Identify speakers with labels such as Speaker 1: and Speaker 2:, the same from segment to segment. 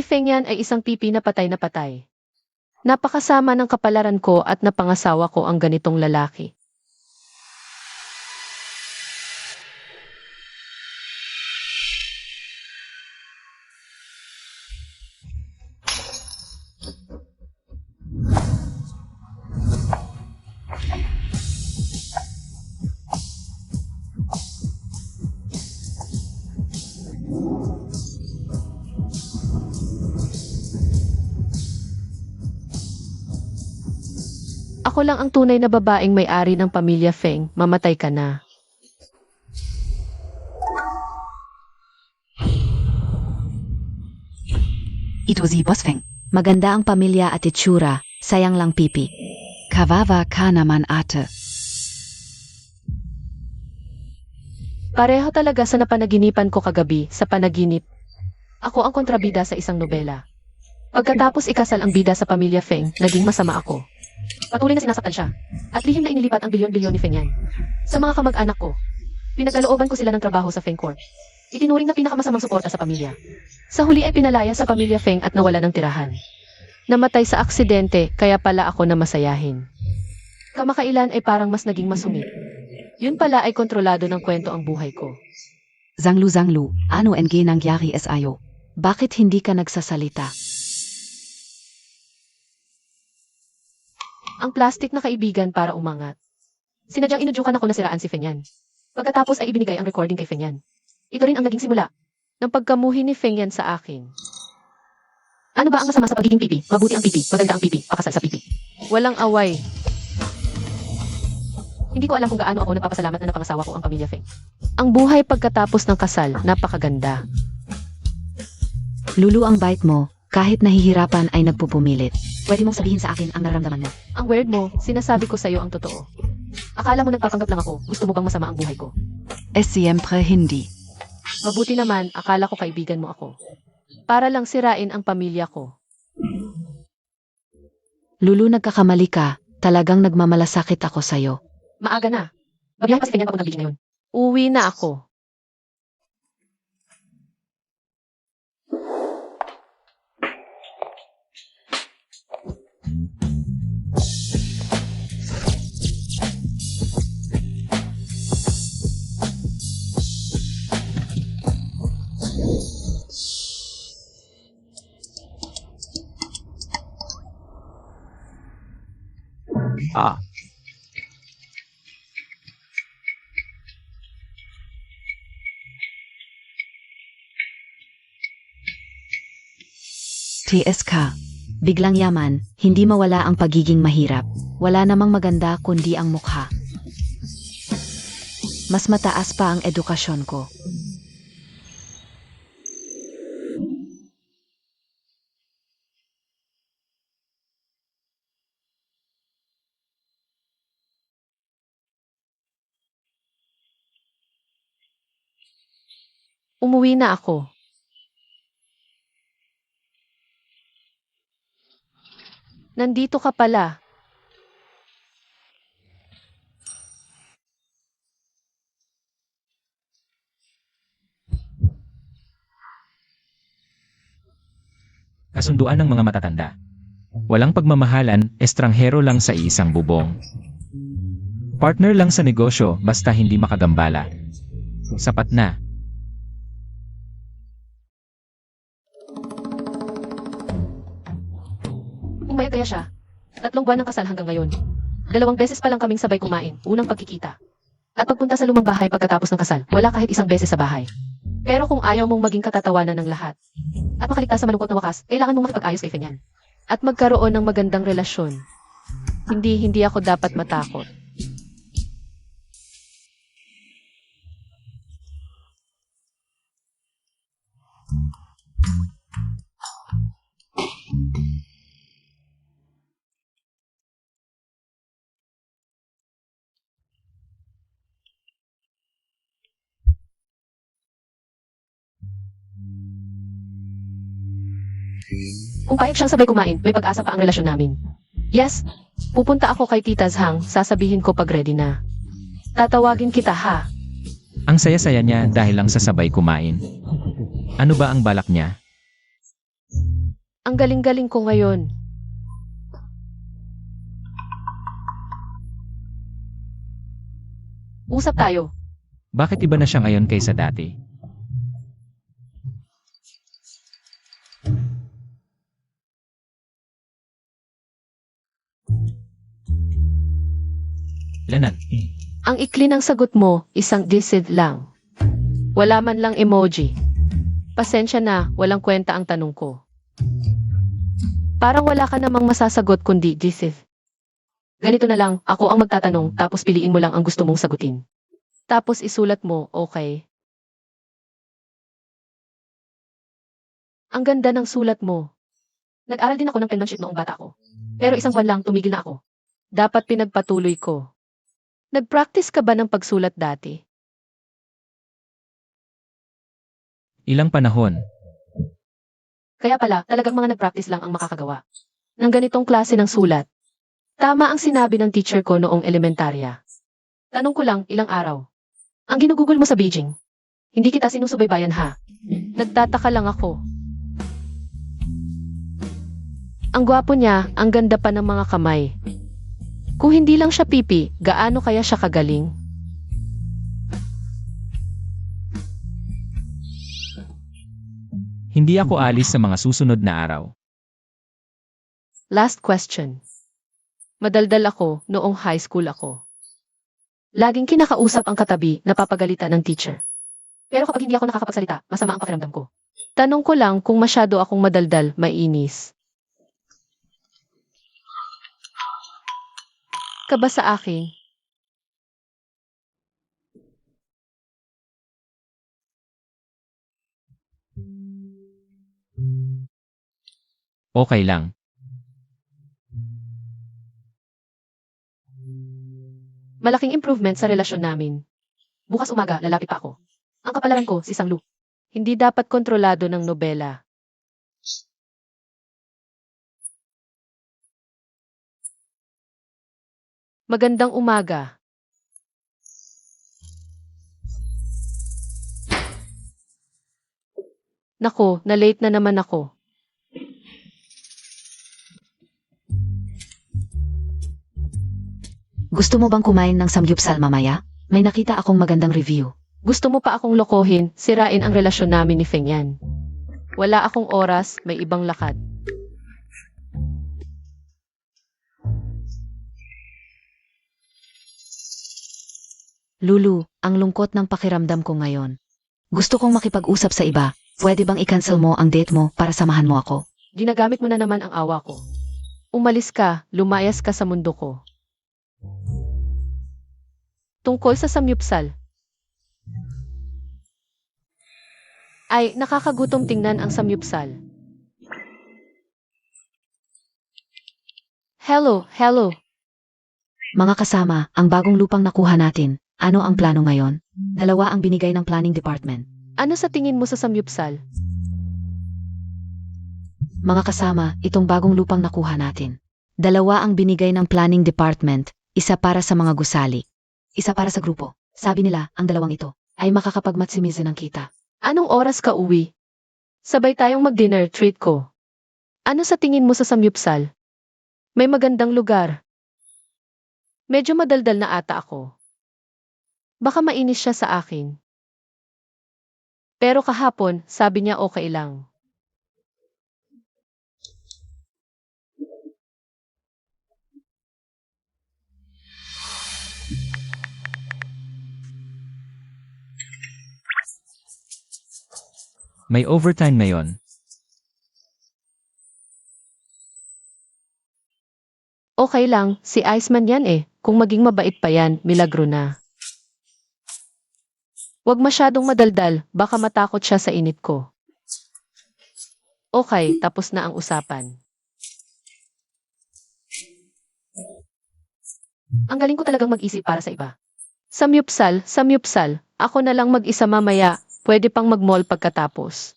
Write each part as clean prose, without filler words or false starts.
Speaker 1: Feng Yan ay isang pipi na patay na patay. Napakasama ng kapalaran ko at napangasawa ko ang ganitong lalaki. Ako lang ang tunay na babaeng may-ari ng pamilya Feng, mamatay ka na.
Speaker 2: Ito si Boss Feng. Maganda ang pamilya at itsura, sayang lang pipi. Kawawa ka naman ate.
Speaker 1: Pareho talaga sa napanaginipan ko kagabi, sa panaginip. Ako ang kontrabida sa isang nobela. Pagkatapos ikasal ang bida sa pamilya Feng, naging masama ako. Patuloy na sinasaktan siya. At lihim na inilipat ang bilyon-bilyon ni Feng Yan. Sa mga kamag-anak ko, pinagkalooban ko sila ng trabaho sa Feng Court. Itinuring na pinakamasamang suporta sa pamilya. Sa huli ay pinalaya sa pamilya Feng at nawala ng tirahan. Namatay sa aksidente, kaya pala ako na masayahin. Kamakailan ay parang mas naging masungit. Yun pala ay kontrolado ng kwento ang buhay ko.
Speaker 2: Zanglu, ano ang nangyari sa'yo? Bakit hindi ka nagsasalita?
Speaker 1: Ang plastic na kaibigan para umangat. Sinadyang inudyukan ako na siraan si Feng Yan. Pagkatapos ay ibinigay ang recording kay Feng Yan. Ito rin ang naging simula ng pagkamuhi ni Feng Yan sa akin. Ano ba ang masama sa pagiging pipi? Mabuti ang pipi, maganda ang pipi, pakasal sa pipi. Walang away. Hindi ko alam kung gaano ako nagpapasalamat na napangasawa ko ang pamilya Feng. Ang buhay pagkatapos ng kasal, napakaganda.
Speaker 2: Lulu, ang bait mo, kahit nahihirapan ay nagpupumilit. Pwede mong sabihin sa akin ang nararamdaman mo.
Speaker 1: Ang weird mo, sinasabi ko sa'yo ang totoo. Akala mo nagpapanggap lang ako, gusto mo bang masama ang buhay ko?
Speaker 2: Siyempre hindi.
Speaker 1: Mabuti naman, akala ko kaibigan mo ako. Para lang sirain ang pamilya ko.
Speaker 2: Lulu, nagkakamali ka. Talagang nagmamalasakit ako sa'yo.
Speaker 1: Maaga na. Babiyahe pa si Feng Yan papuntang beach ngayon. Uwi na ako.
Speaker 2: TSK. Biglang yaman, hindi mawala ang pagiging mahirap. Wala namang maganda kundi ang mukha. Mas mataas pa ang edukasyon ko.
Speaker 1: Umuwi na ako. Nandito ka pala.
Speaker 3: Kasunduan ng mga matatanda. Walang pagmamahalan, estranghero lang sa isang bubong. Partner lang sa negosyo, basta hindi makagambala. Sapat na.
Speaker 1: Umayag kaya siya. 3 buwan ng kasal hanggang ngayon. 2 beses pa lang kaming sabay kumain, unang pagkikita. At pagpunta sa lumang bahay pagkatapos ng kasal, wala kahit isang beses sa bahay. Pero kung ayaw mong maging katatawanan ng lahat, at makaligtas sa malungkot na wakas, kailangan mong makipag-ayos kay Feng Yan. At magkaroon ng magandang relasyon. Hindi ako dapat matakot. Kung payag siyang sabay kumain, may pag-asa pa ang relasyon namin. Yes, pupunta ako kay Tita Zhang, sasabihin ko pag ready na. Tatawagin kita ha.
Speaker 3: Ang saya-saya niya dahil lang sa sabay kumain. Ano ba ang balak niya?
Speaker 1: Ang galing-galing ko ngayon. Usap tayo.
Speaker 3: Bakit iba na siya ngayon kaysa dati? Lanan.
Speaker 1: Ang ikli ng sagot mo, isang disid lang. Wala man lang emoji. Pasensya na, walang kwenta ang tanong ko. Parang wala ka namang masasagot kundi disid. Ganito na lang, ako ang magtatanong tapos piliin mo lang ang gusto mong sagutin. Tapos isulat mo, okay? Ang ganda ng sulat mo. Nag-aral din ako ng penmanship noong bata ko. Pero isang buwan lang, tumigil na ako. Dapat pinagpatuloy ko. Nag-practice ka ba ng pagsulat dati?
Speaker 3: Ilang panahon?
Speaker 1: Kaya pala, talagang mga nag-practice lang ang makakagawa ng ganitong klase ng sulat. Tama ang sinabi ng teacher ko noong elementarya. Tanong ko lang, ilang araw? Ang ginugugol mo sa Beijing. Hindi kita sinusubaybayan ha. Nagtataka lang ako. Ang gwapo niya, ang ganda pa ng mga kamay. Kung hindi lang siya pipi, gaano kaya siya kagaling?
Speaker 3: Hindi ako alis sa mga susunod na araw.
Speaker 1: Last question. Madaldal ako noong high school ako. Laging kinakausap ang katabi, napapagalitan ng teacher. Pero kapag hindi ako nakakapagsalita, masama ang pakiramdam ko. Tanong ko lang kung masyado akong madaldal, mainis. Ka ba sa akin?
Speaker 3: Okay lang.
Speaker 1: Malaking improvement sa relasyon namin. Bukas umaga, lalapit pa ako. Ang kapalaran ko, si Sanglu. Hindi dapat kontrolado ng nobela. Magandang umaga. Nako, na-late na naman ako.
Speaker 2: Gusto mo bang kumain ng samgyupsal mamaya? May nakita akong magandang review.
Speaker 1: Gusto mo pa akong lokohin, sirain ang relasyon namin ni Feng Yan. Wala akong oras, may ibang lakad.
Speaker 2: Lulu, ang lungkot ng pakiramdam ko ngayon. Gusto kong makipag-usap sa iba. Pwede bang i-cancel mo ang date mo para samahan mo ako?
Speaker 1: Ginagamit mo na naman ang awa ko. Umalis ka, lumayas ka sa mundo ko. Tungkol sa samyupsal. Ay, nakakagutom tingnan ang samyupsal. Hello.
Speaker 2: Mga kasama, ang bagong lupang nakuha natin. Ano ang plano ngayon? 2 ang binigay ng planning department.
Speaker 1: Ano sa tingin mo sa samyupsal?
Speaker 2: Mga kasama, itong bagong lupang nakuha natin. 2 ang binigay ng planning department, isa para sa mga gusali. Isa para sa grupo. Sabi nila, ang 2 ito ay makakapag-matsimize ng kita.
Speaker 1: Anong oras ka uwi? Sabay tayong mag-dinner treat ko. Ano sa tingin mo sa samyupsal? May magandang lugar. Medyo madaldal na ata ako. Baka mainis siya sa akin. Pero kahapon, sabi niya okay lang.
Speaker 3: May overtime ngayon.
Speaker 1: Okay lang, si Iceman yan eh. Kung maging mabait pa yan, milagro na. Huwag masyadong madaldal, baka matakot siya sa init ko. Okay, tapos na ang usapan. Ang galing ko talagang mag-isip para sa iba. Samyupsal, ako na lang mag-isa mamaya, pwede pang mag-mall pagkatapos.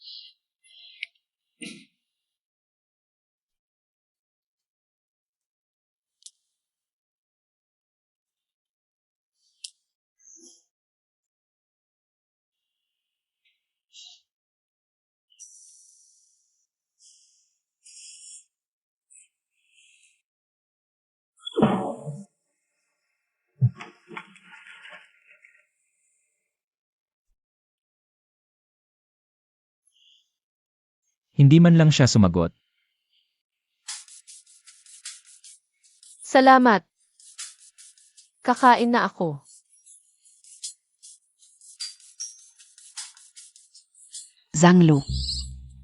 Speaker 3: Hindi man lang siya sumagot.
Speaker 1: Salamat. Kakain na ako.
Speaker 2: Zhanglu,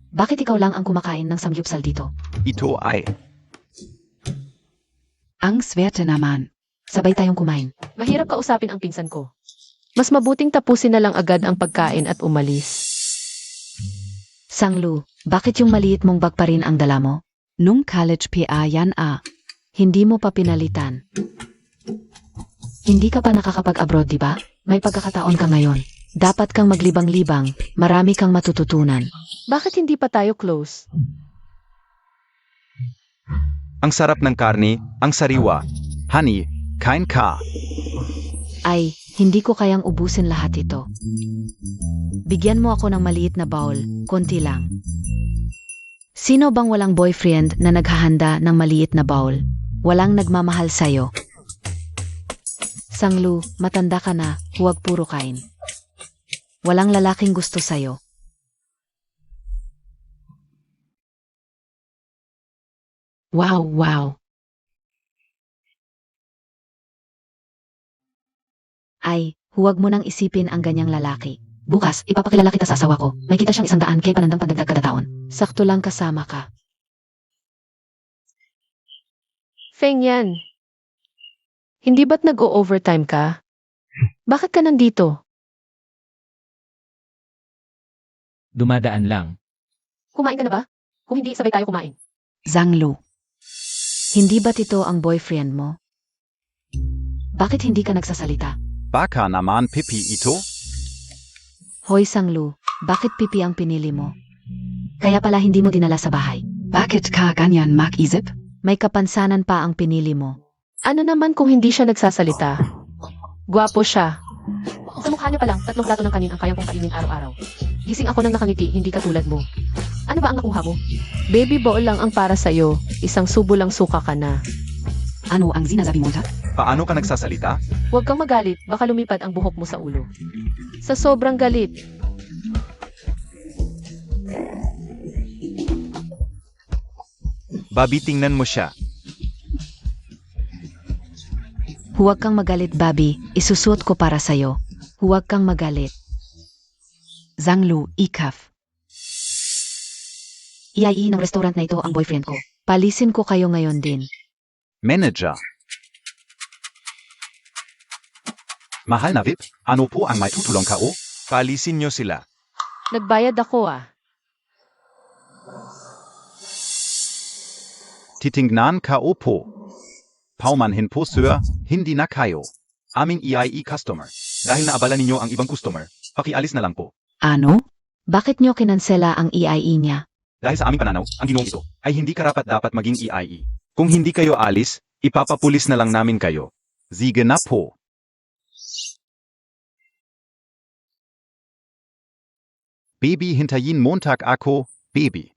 Speaker 2: bakit ikaw lang ang kumakain ng samgyupsal dito?
Speaker 4: Ito ay
Speaker 2: Ang swerte naman. Sabay tayong kumain.
Speaker 1: Mahirap kausapin ang pinsan ko. Mas mabuting tapusin na lang agad ang pagkain at umalis.
Speaker 2: Zhanglu, bakit yung maliit mong bag pa rin ang dala mo? Nung college PA yan Hindi mo pa pinalitan. Hindi ka pa nakakapag-abroad, di ba? May pagkakataon ka ngayon. Dapat kang maglibang-libang, marami kang matututunan.
Speaker 1: Bakit hindi pa tayo close?
Speaker 4: ang sarap ng karne, ang sariwa. Honey, kain ka.
Speaker 2: Ay, hindi ko kayang ubusin lahat ito. Bigyan mo ako ng maliit na bowl, konti lang. Sino bang walang boyfriend na naghahanda ng maliit na bowl? Walang nagmamahal sa'yo. Zhanglu, matanda ka na, huwag puro kain. Walang lalaking gusto sa'yo. Wow. Ay, huwag mo nang isipin ang ganyang lalaki. Bukas, ipapakilala kita sa asawa ko. May kita siyang 100 kay panandang pandagdag kada taon. Sakto lang kasama ka.
Speaker 1: Feng yan. Hindi ba't nag-o-overtime ka? Bakit ka nandito?
Speaker 3: Dumadaan lang.
Speaker 1: Kumain ka na ba? Kung hindi, sabay tayo kumain.
Speaker 2: Zhanglu, hindi ba't ito ang boyfriend mo? Bakit hindi ka nagsasalita?
Speaker 4: Baka naman pipi ito?
Speaker 2: Hoy Zhanglu, bakit pipi ang pinili mo? Kaya pala hindi mo dinala sa bahay. Bakit ka ganyan mag-isip? May kapansanan pa ang pinili mo.
Speaker 1: Ano naman kung hindi siya nagsasalita? Gwapo siya. Sa mukha niya pa lang, 3 plato ng kanin ang kayang kong kainin araw-araw. Gising ako nang nakangiti, hindi katulad mo. Ano ba ang nakuha mo? Baby bowl lang ang para sa'yo. Isang subo lang suka ka na.
Speaker 2: Ano ang sinasabi mo dyan?
Speaker 4: Paano ka nagsasalita?
Speaker 1: Huwag kang magalit, baka lumipad ang buhok mo sa ulo. Sa sobrang galit.
Speaker 4: Babi, tingnan mo siya.
Speaker 2: Huwag kang magalit, Bobby. Isusuot ko para sa'yo. Huwag kang magalit. Zhanglu, ikaf. Iai ng restaurant na ito ang boyfriend ko. Palisin ko kayo ngayon din.
Speaker 4: Manager. Mahal na VIP, ano po ang may tutulong ka o? Paalisin niyo sila.
Speaker 1: Nagbayad ako
Speaker 4: Titingnan ka o po. Paumanhin po sir, hindi na kayo. Aming EIE customer. Dahil naabala ninyo ang ibang customer, pakialis na lang po.
Speaker 2: Ano? Bakit nyo kinansela ang EIE niya?
Speaker 4: Dahil sa aming pananaw, ang ginawang ito ay hindi karapat-dapat maging EIE. Kung hindi kayo alis, ipapapulis na lang namin kayo. Sige na po. Baby, hintayin Montag ako, baby.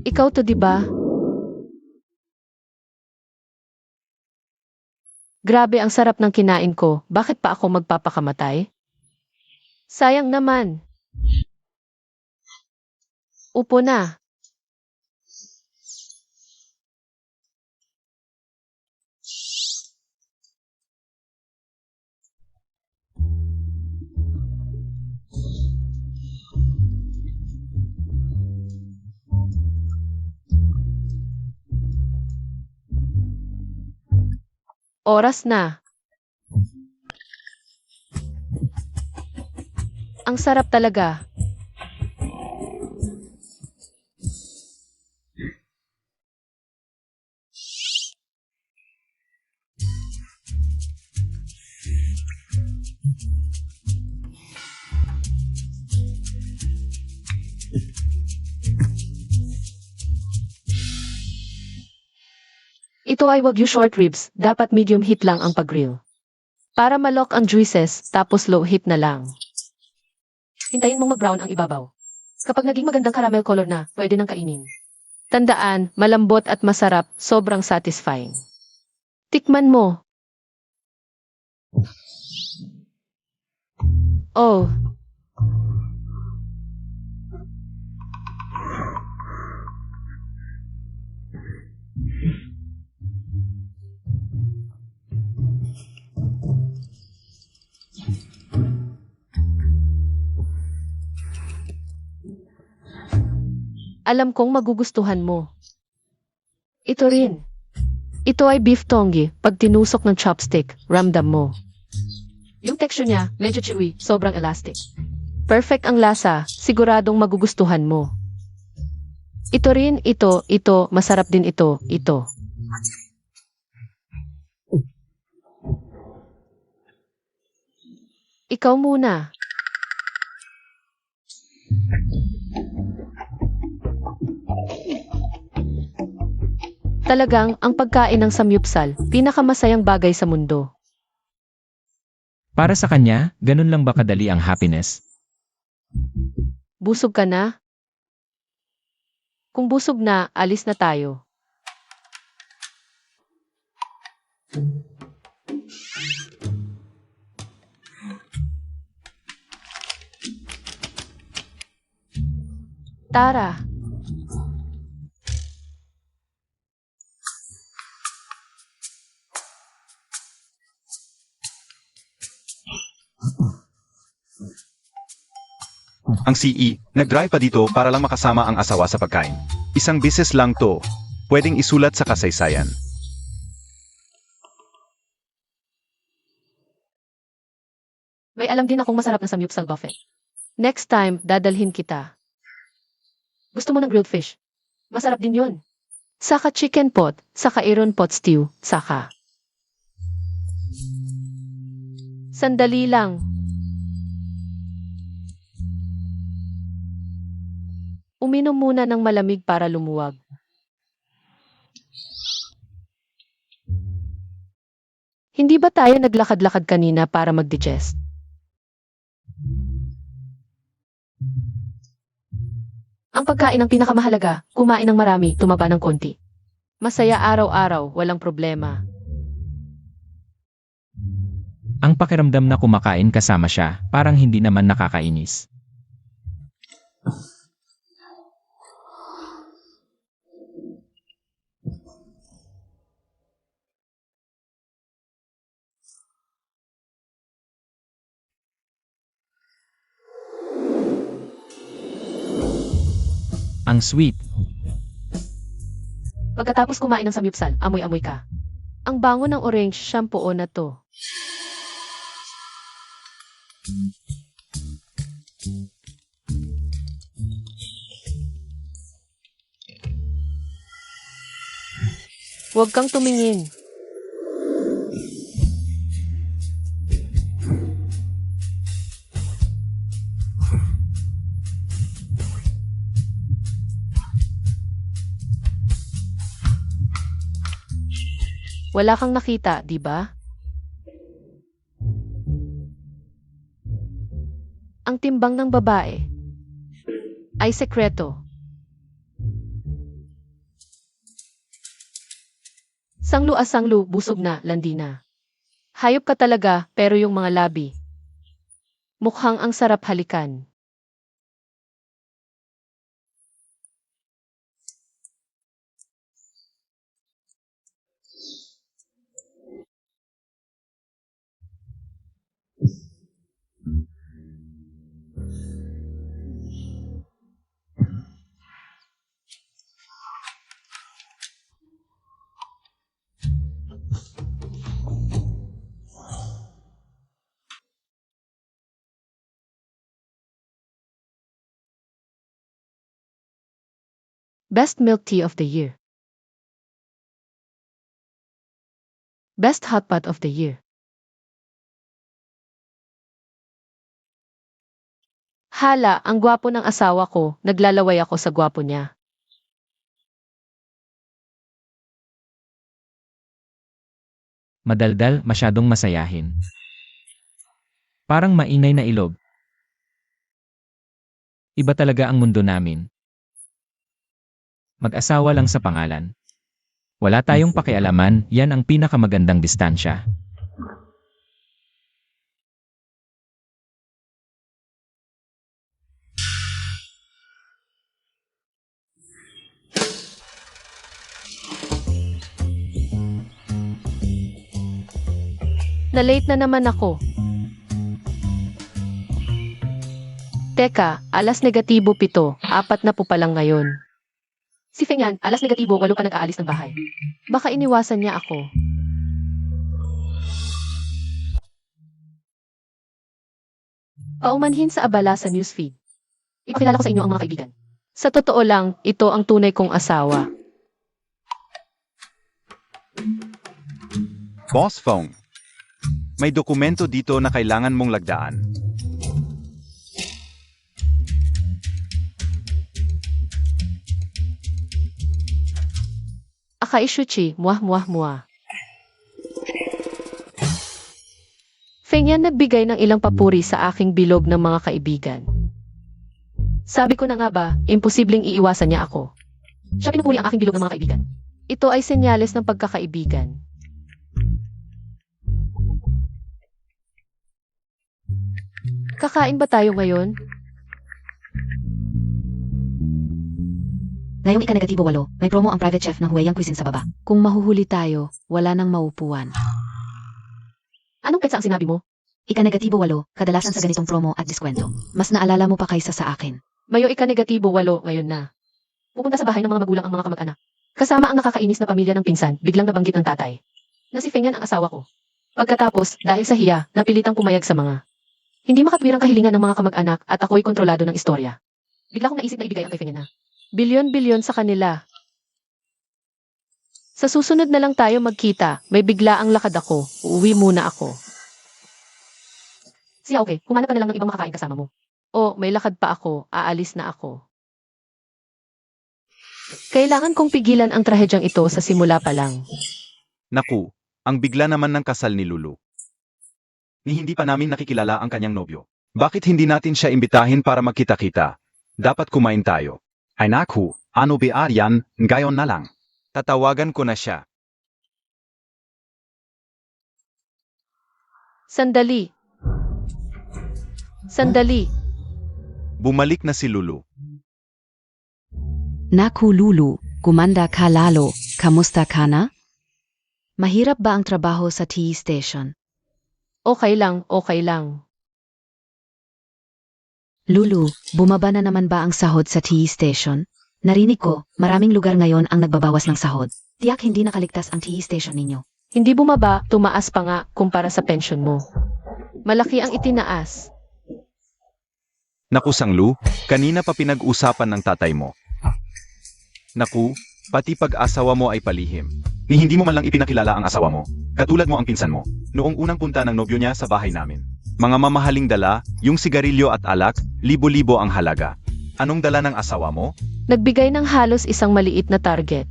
Speaker 1: Ikaw to, di ba? Grabe, ang sarap ng kinain ko. Bakit pa ako magpapakamatay? Sayang naman. Upo na. Oras na. Ang sarap talaga. Ito ay wagyu short ribs, dapat medium heat lang ang pag-grill. Para malok ang juices, tapos low heat na lang. Hintayin mong mag-brown ang ibabaw. Kapag naging magandang caramel color na, pwede nang kainin. Tandaan, malambot at masarap, sobrang satisfying. Tikman mo. Oh, alam kong magugustuhan mo. Ito rin. Ito ay beef tongi. Pag tinusok ng chopstick, ramdam mo. Yung texture niya, medyo chewy, sobrang elastic. Perfect ang lasa, siguradong magugustuhan mo. Ito rin, ito, masarap din ito. Ikaw muna. Talagang, ang pagkain ng samyupsal, pinakamasayang bagay sa mundo.
Speaker 3: Para sa kanya, ganun lang ba kadali ang happiness?
Speaker 1: Busog ka na? Kung busog na, alis na tayo. Tara.
Speaker 4: Ang CE, nag-drive pa dito para lang makasama ang asawa sa pagkain. Isang bisis lang to. Pwedeng isulat sa kasaysayan.
Speaker 1: May alam din akong masarap na samyupsal buffet. Next time, dadalhin kita. Gusto mo ng grilled fish? Masarap din yun. Saka chicken pot, saka iron pot stew, saka. Sandali lang. Uminom muna ng malamig para lumuwag. Hindi ba tayo naglakad-lakad kanina para mag-digest? Ang pagkain ang pinakamahalaga, kumain ng marami, tumaba ng konti. Masaya araw-araw, walang problema.
Speaker 3: Ang pakiramdam na kumakain kasama siya, parang hindi naman nakakainis. Ang sweet.
Speaker 1: Pagkatapos kumain ng samyupsal, amoy-amoy ka. Ang bango ng orange shampoo na to. Huwag kang tumingin. Wala kang nakita, di ba? Ang timbang ng babae ay sekreto. Sanglu, busog na, landi na. Hayop ka talaga, pero yung mga labi. Mukhang ang sarap halikan. Best milk tea of the year. Best hot pot of the year. Hala, ang gwapo ng asawa ko, naglalaway ako sa gwapo niya.
Speaker 3: Madaldal, masyadong masayahin. Parang mainay na ilog. Iba talaga ang mundo namin. Mag-asawa lang sa pangalan. Wala tayong pakialaman, yan ang pinakamagandang distansya.
Speaker 1: Na-late na naman ako. Teka, alas negatibo 7, 4 na po palang ngayon. Si Feng Yan, alas negatibo 8 pa nag-aalis ng bahay. Baka iniwasan niya ako. Paumanhin sa abala sa newsfeed. Ipakilala ko sa inyo ang mga kaibigan. Sa totoo lang, ito ang tunay kong asawa.
Speaker 4: Boss Fong. May dokumento dito na kailangan mong lagdaan.
Speaker 1: Akaishuchi, muah muah muah. Feng Yan nagbigay ng ilang papuri sa aking bilog ng mga kaibigan. Sabi ko na nga ba, imposibleng iiwasan niya ako. Siya pinupuri ang aking bilog ng mga kaibigan. Ito ay senyales ng pagkakaibigan. Kakain ba tayo ngayon?
Speaker 2: Ngayong ika-negatibo 8, may promo ang private chef ng Hueyang Cuisine sa baba. Kung mahuhuli tayo, wala nang maupuan.
Speaker 1: Anong petsa ang sinabi mo?
Speaker 2: Ika-negatibo 8, kadalasan sa ganitong promo at diskwento. Mas naalala mo pa kaysa sa akin.
Speaker 1: Mayo ika-negatibo 8 ngayon na. Pupunta sa bahay ng mga magulang ang mga kamag-anak. Kasama ang nakakainis na pamilya ng pinsan, biglang nabanggit ng tatay. Na si Feng Yan ang asawa ko. Pagkatapos, dahil sa hiya, napilitang pumayag sa mga. Hindi makatwirang kahilingan ng mga kamag-anak at ako'y kontrolado ng istorya. Bigla kong naisip na ibigay ang kay Feng Yan na. Bilyon-bilyon sa kanila. Sa susunod na lang tayo magkita, may bigla ang lakad ako, uuwi muna ako. Siya okay, kumanap ka na lang ng ibang makakain kasama mo. O, may lakad pa ako, aalis na ako. Kailangan kong pigilan ang trahedyang ito sa simula pa lang.
Speaker 4: Naku, ang bigla naman ng kasal ni Lulu. Ni hindi pa namin nakikilala ang kanyang nobyo. Bakit hindi natin siya imbitahin para magkita-kita? Dapat kumain tayo. Ay naku, ano ba yan, ngayon na lang. Tatawagan ko na siya.
Speaker 1: Sandali. Sandali.
Speaker 4: Bumalik na si Lulu.
Speaker 2: Naku Lulu, kumanda ka lalo, kamusta ka na? Mahirap ba ang trabaho sa tea station?
Speaker 1: Okay lang, okay lang.
Speaker 2: Lulu, bumaba na naman ba ang sahod sa tea station? Narinig ko, maraming lugar ngayon ang nagbabawas ng sahod. Tiyak hindi nakaligtas ang tea station ninyo.
Speaker 1: Hindi bumaba, tumaas pa nga kumpara sa pension mo. Malaki ang itinaas.
Speaker 4: Naku Sanglu, kanina pa pinag-usapan ng tatay mo. Naku, pati pag-asawa mo ay palihim. Ni hindi mo man lang ipinakilala ang asawa mo. Katulad mo ang pinsan mo. Noong unang punta ng nobyo niya sa bahay namin. Mga mamahaling dala, yung sigarilyo at alak, libo-libo ang halaga. Anong dala ng asawa mo?
Speaker 1: Nagbigay ng halos isang maliit na target.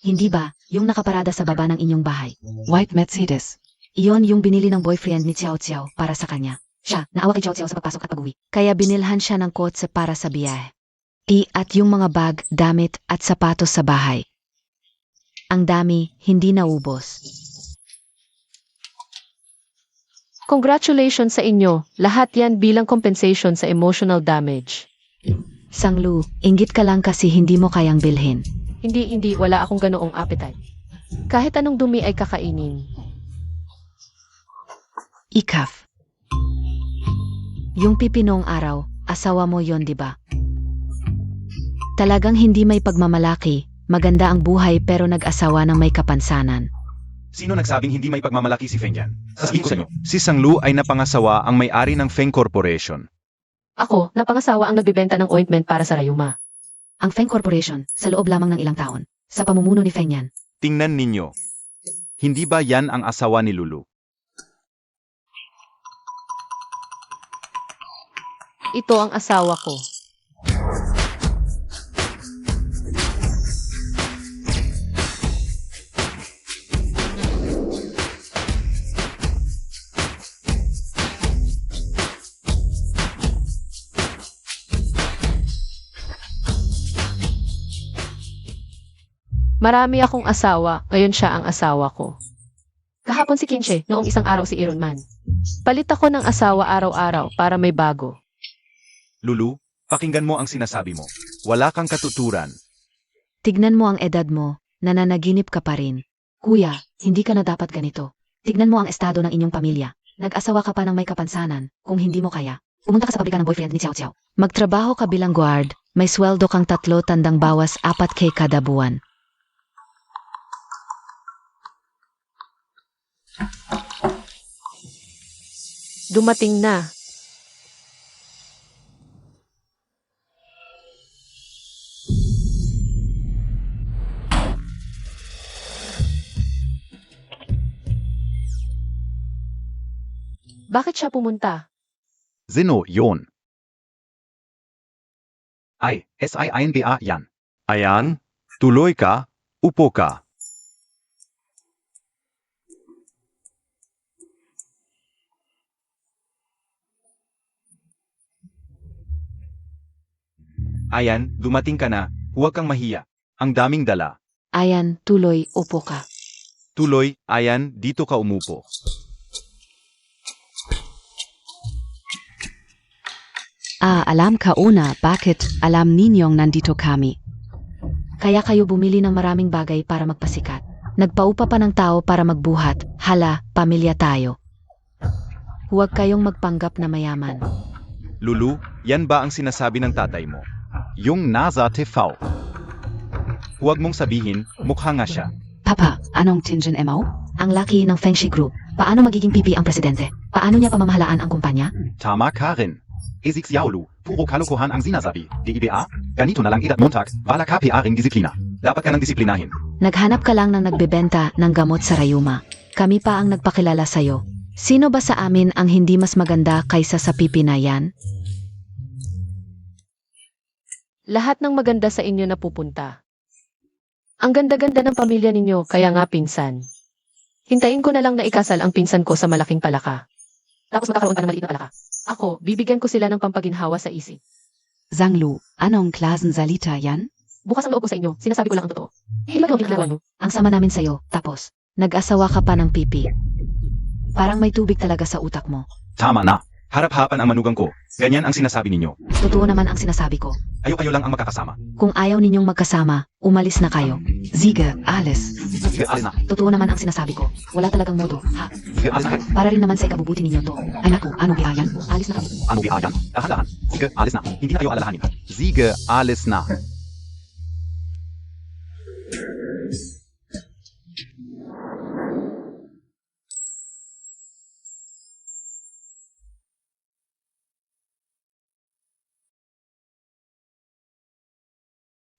Speaker 2: Hindi ba, yung nakaparada sa baba ng inyong bahay? White Mercedes. Iyon yung binili ng boyfriend ni Xiao Xiao para sa kanya. Siya, naawa kay Xiao Xiao sa pagpasok at pag-uwi. Kaya binilhan siya ng kotse para sa biyahe. At yung mga bag, damit at sapatos sa bahay. Ang dami, hindi naubos.
Speaker 1: Congratulations sa inyo, lahat yan bilang compensation sa emotional damage.
Speaker 2: Sanglu, inggit ka lang kasi hindi mo kayang bilhin.
Speaker 1: Hindi, wala akong ganoong appetite. Kahit anong dumi ay kakainin.
Speaker 2: Ikaf. Yung pipinong araw, asawa mo yon, di ba? Talagang hindi may pagmamalaki, maganda ang buhay pero nag-asawa ng may kapansanan.
Speaker 4: Sino nagsabing hindi may pagmamalaki si Feng Yan? Sasabihin ko sa inyo, si Sanglu ay napangasawa ang may-ari ng Feng Corporation.
Speaker 1: Ako, napangasawa ang nagbibenta ng ointment para sa rayuma.
Speaker 2: Ang Feng Corporation, sa loob lamang ng ilang taon, sa pamumuno ni Feng Yan.
Speaker 4: Tingnan ninyo. Hindi ba yan ang asawa ni Lulu?
Speaker 1: Ito ang asawa ko. Marami akong asawa, ngayon siya ang asawa ko. Kahapon si Kinche, noong isang araw si Iron Man. Palit ako ng asawa araw-araw para may bago.
Speaker 4: Lulu, pakinggan mo ang sinasabi mo. Wala kang katuturan.
Speaker 2: Tignan mo ang edad mo, nananaginip ka pa rin. Kuya, hindi ka na dapat ganito. Tignan mo ang estado ng inyong pamilya. Nag-asawa ka pa ng may kapansanan, kung hindi mo kaya. Pumunta ka sa pabrika ng boyfriend ni Xiao Xiao. Magtrabaho ka bilang guard, may sweldo kang 3 tandang bawas 4K kada buwan.
Speaker 1: Dumating na. Bakit siya pumunta?
Speaker 4: Sino, yon. Ay, SINBA yan. Ayan, tuloy ka, upo ka. Ayan, dumating ka na, huwag kang mahiya. Ang daming dala.
Speaker 2: Ayan, tuloy, upo ka.
Speaker 4: Tuloy, ayan, dito ka umupo.
Speaker 2: Alam ka una, bakit alam ninyong nandito kami? Kaya kayo bumili ng maraming bagay para magpasikat. Nagpaupa pa ng tao para magbuhat. Hala, pamilya tayo. Huwag kayong magpanggap na mayaman.
Speaker 4: Lulu, yan ba ang sinasabi ng tatay mo? Yung nasa TV. Huwag mong sabihin, mukha nga siya.
Speaker 2: Papa, anong tingin mo? Ang laki ng Feng Shi Group. Paano magiging pipi ang presidente? Paano niya pamamahalaan ang kumpanya?
Speaker 4: Tama ka rin. Isik Yaulu, puro kalokohan ang sinasabi. DIBA, ganito na lang idat Montag, wala ka ring disiplina. Dapat ka nang disiplinahin.
Speaker 2: Naghanap ka lang ng nagbebenta ng gamot sa Rayuma. Kami pa ang nagpakilala sa'yo. Sino ba sa amin ang hindi mas maganda kaysa sa pipi na yan?
Speaker 1: Lahat ng maganda sa inyo na pupunta. Ang ganda-ganda ng pamilya ninyo, kaya nga pinsan. Hintayin ko na lang na ikasal ang pinsan ko sa malaking palaka. Tapos magkakaroon pa ng maliit na palaka. Ako, bibigyan ko sila ng pampaginhawa sa isip.
Speaker 2: Zanglu, anong klaseng salita yan?
Speaker 1: Bukas ang loob ko sa inyo, sinasabi ko lang ang totoo. Hindi ba ginagawa nyo?
Speaker 2: Ang sama namin sa'yo, tapos, nag-asawa ka pa ng pipi. Parang may tubig talaga sa utak mo.
Speaker 4: Tama na. Harap-hapan ang manugang ko. Ganyan ang sinasabi ninyo.
Speaker 2: Totoo naman ang sinasabi ko.
Speaker 4: Kayo lang ang makakasama.
Speaker 2: Kung ayaw ninyong magkasama, umalis na kayo. Sige, alis.
Speaker 4: Sige, alis na.
Speaker 2: Totoo naman ang sinasabi ko. Wala talagang modo, ha?
Speaker 4: Sige, alis na.
Speaker 2: Para rin naman sa ikabubuti ninyo to. Ay naku, ano biayan? Alis na kami.
Speaker 4: Ano biayan? Dahan-dahan. Sige, alis na. Hindi na kayo alalahanin. Sige, alis na.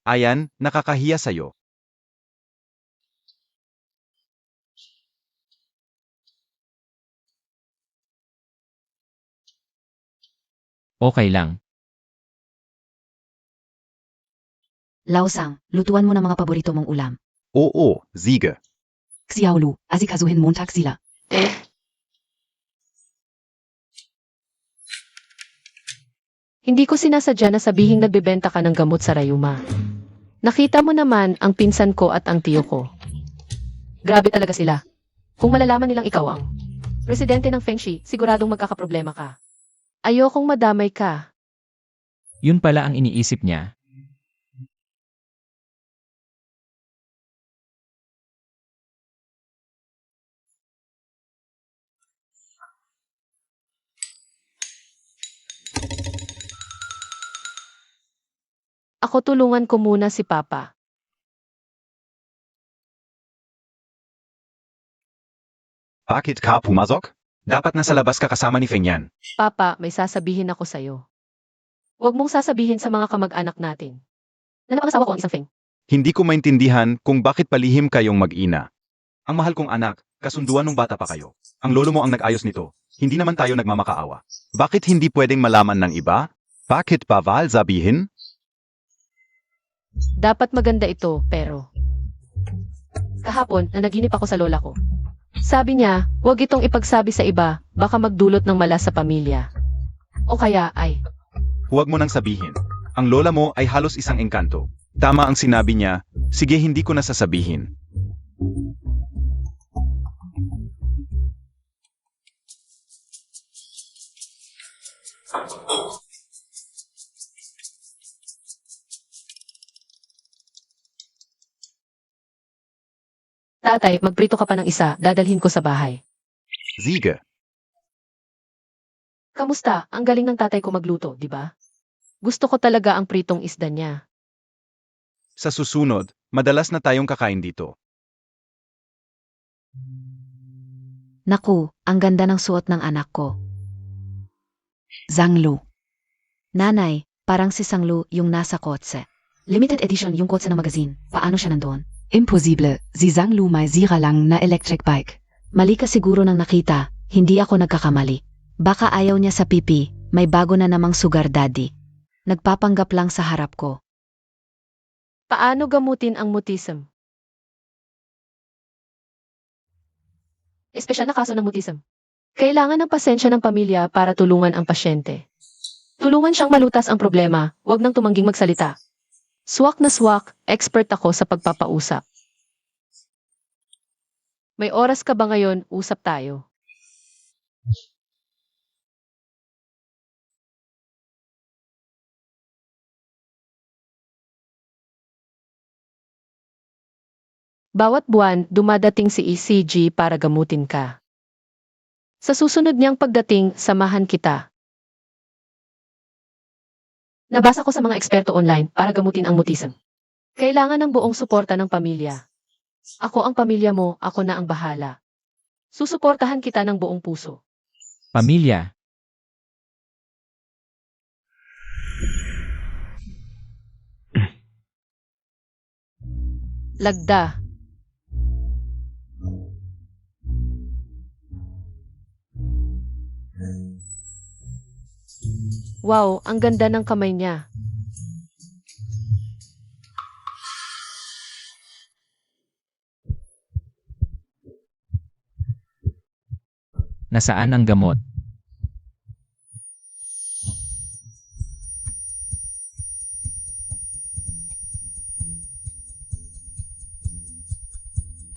Speaker 4: Ayan, nakakahiya sa'yo.
Speaker 3: Okay lang.
Speaker 2: Laosang, lutuan mo ng mga paborito mong ulam.
Speaker 4: Oo, sige.
Speaker 2: Xiaolu, asikasuhin Montag sila.
Speaker 1: Hindi ko sinasadya na sabihing nagbebenta ka ng gamot sa Rayuma. Nakita mo naman ang pinsan ko at ang tiyo ko. Grabe talaga sila. Kung malalaman nilang ikaw ang presidente ng Feng Shi, siguradong magkakaproblema ka. Ayokong madamay ka.
Speaker 3: Yun pala ang iniisip niya.
Speaker 1: Ako tulungan ko muna si Papa.
Speaker 4: Bakit ka pumasok? Dapat nasa labas ka kasama ni Feng Yan.
Speaker 1: Papa, may sasabihin ako sa'yo. Huwag mong sasabihin sa mga kamag-anak natin na napangasawa ko ang isang Feng.
Speaker 4: Hindi ko maintindihan kung bakit palihim kayong mag-ina. Ang mahal kong anak, kasunduan nung bata pa kayo. Ang lolo mo ang nag-ayos nito. Hindi naman tayo nagmamakaawa. Bakit hindi pwedeng malaman ng iba? Bakit bawal sabihin?
Speaker 1: Dapat maganda ito, pero kahapon, nanaginip ako sa lola ko. Sabi niya, huwag itong ipagsabi sa iba, baka magdulot ng mala sa pamilya. O kaya ay,
Speaker 4: Huwag mo nang sabihin. Ang lola mo ay halos isang engkanto. Tama ang sinabi niya, Sige, hindi ko na sasabihin.
Speaker 1: Tatay, magprito ka pa ng isa, dadalhin ko sa bahay.
Speaker 4: Sige.
Speaker 1: Kamusta? Ang galing ng tatay ko magluto, di ba? Gusto ko talaga ang pritong isda niya.
Speaker 4: Sa susunod, madalas na tayong kakain dito.
Speaker 2: Naku, ang ganda ng suot ng anak ko. Zhanglu. Nanay, parang si Zhanglu yung nasa kotse. Limited edition yung kotse ng magazine. Paano siya nandoon? Imposible, si Zhanglu may zira lang na electric bike. Mali ka siguro nang nakita, hindi ako nagkakamali. Baka ayaw niya sa pipi, may bago na namang sugar daddy. Nagpapanggap lang sa harap ko.
Speaker 1: Paano gamutin ang mutism? Espesyal na kaso ng mutism. Kailangan ng pasensya ng pamilya para tulungan ang pasyente. Tulungan siyang malutas ang problema, wag nang tumangging magsalita. Swak na swak, expert ako sa pagpapausap. May oras ka ba ngayon, usap tayo. Bawat buwan, dumadating si ECG para gamutin ka. Sa susunod niyang pagdating, samahan kita. Nabasa ko sa mga eksperto online para gamutin ang mutism. Kailangan ng buong suporta ng pamilya. Ako ang pamilya mo, ako na ang bahala. Susuportahan kita ng buong puso.
Speaker 3: Pamilya.
Speaker 1: Lagda. Wow, ang ganda ng kamay niya.
Speaker 3: Nasaan ang gamot?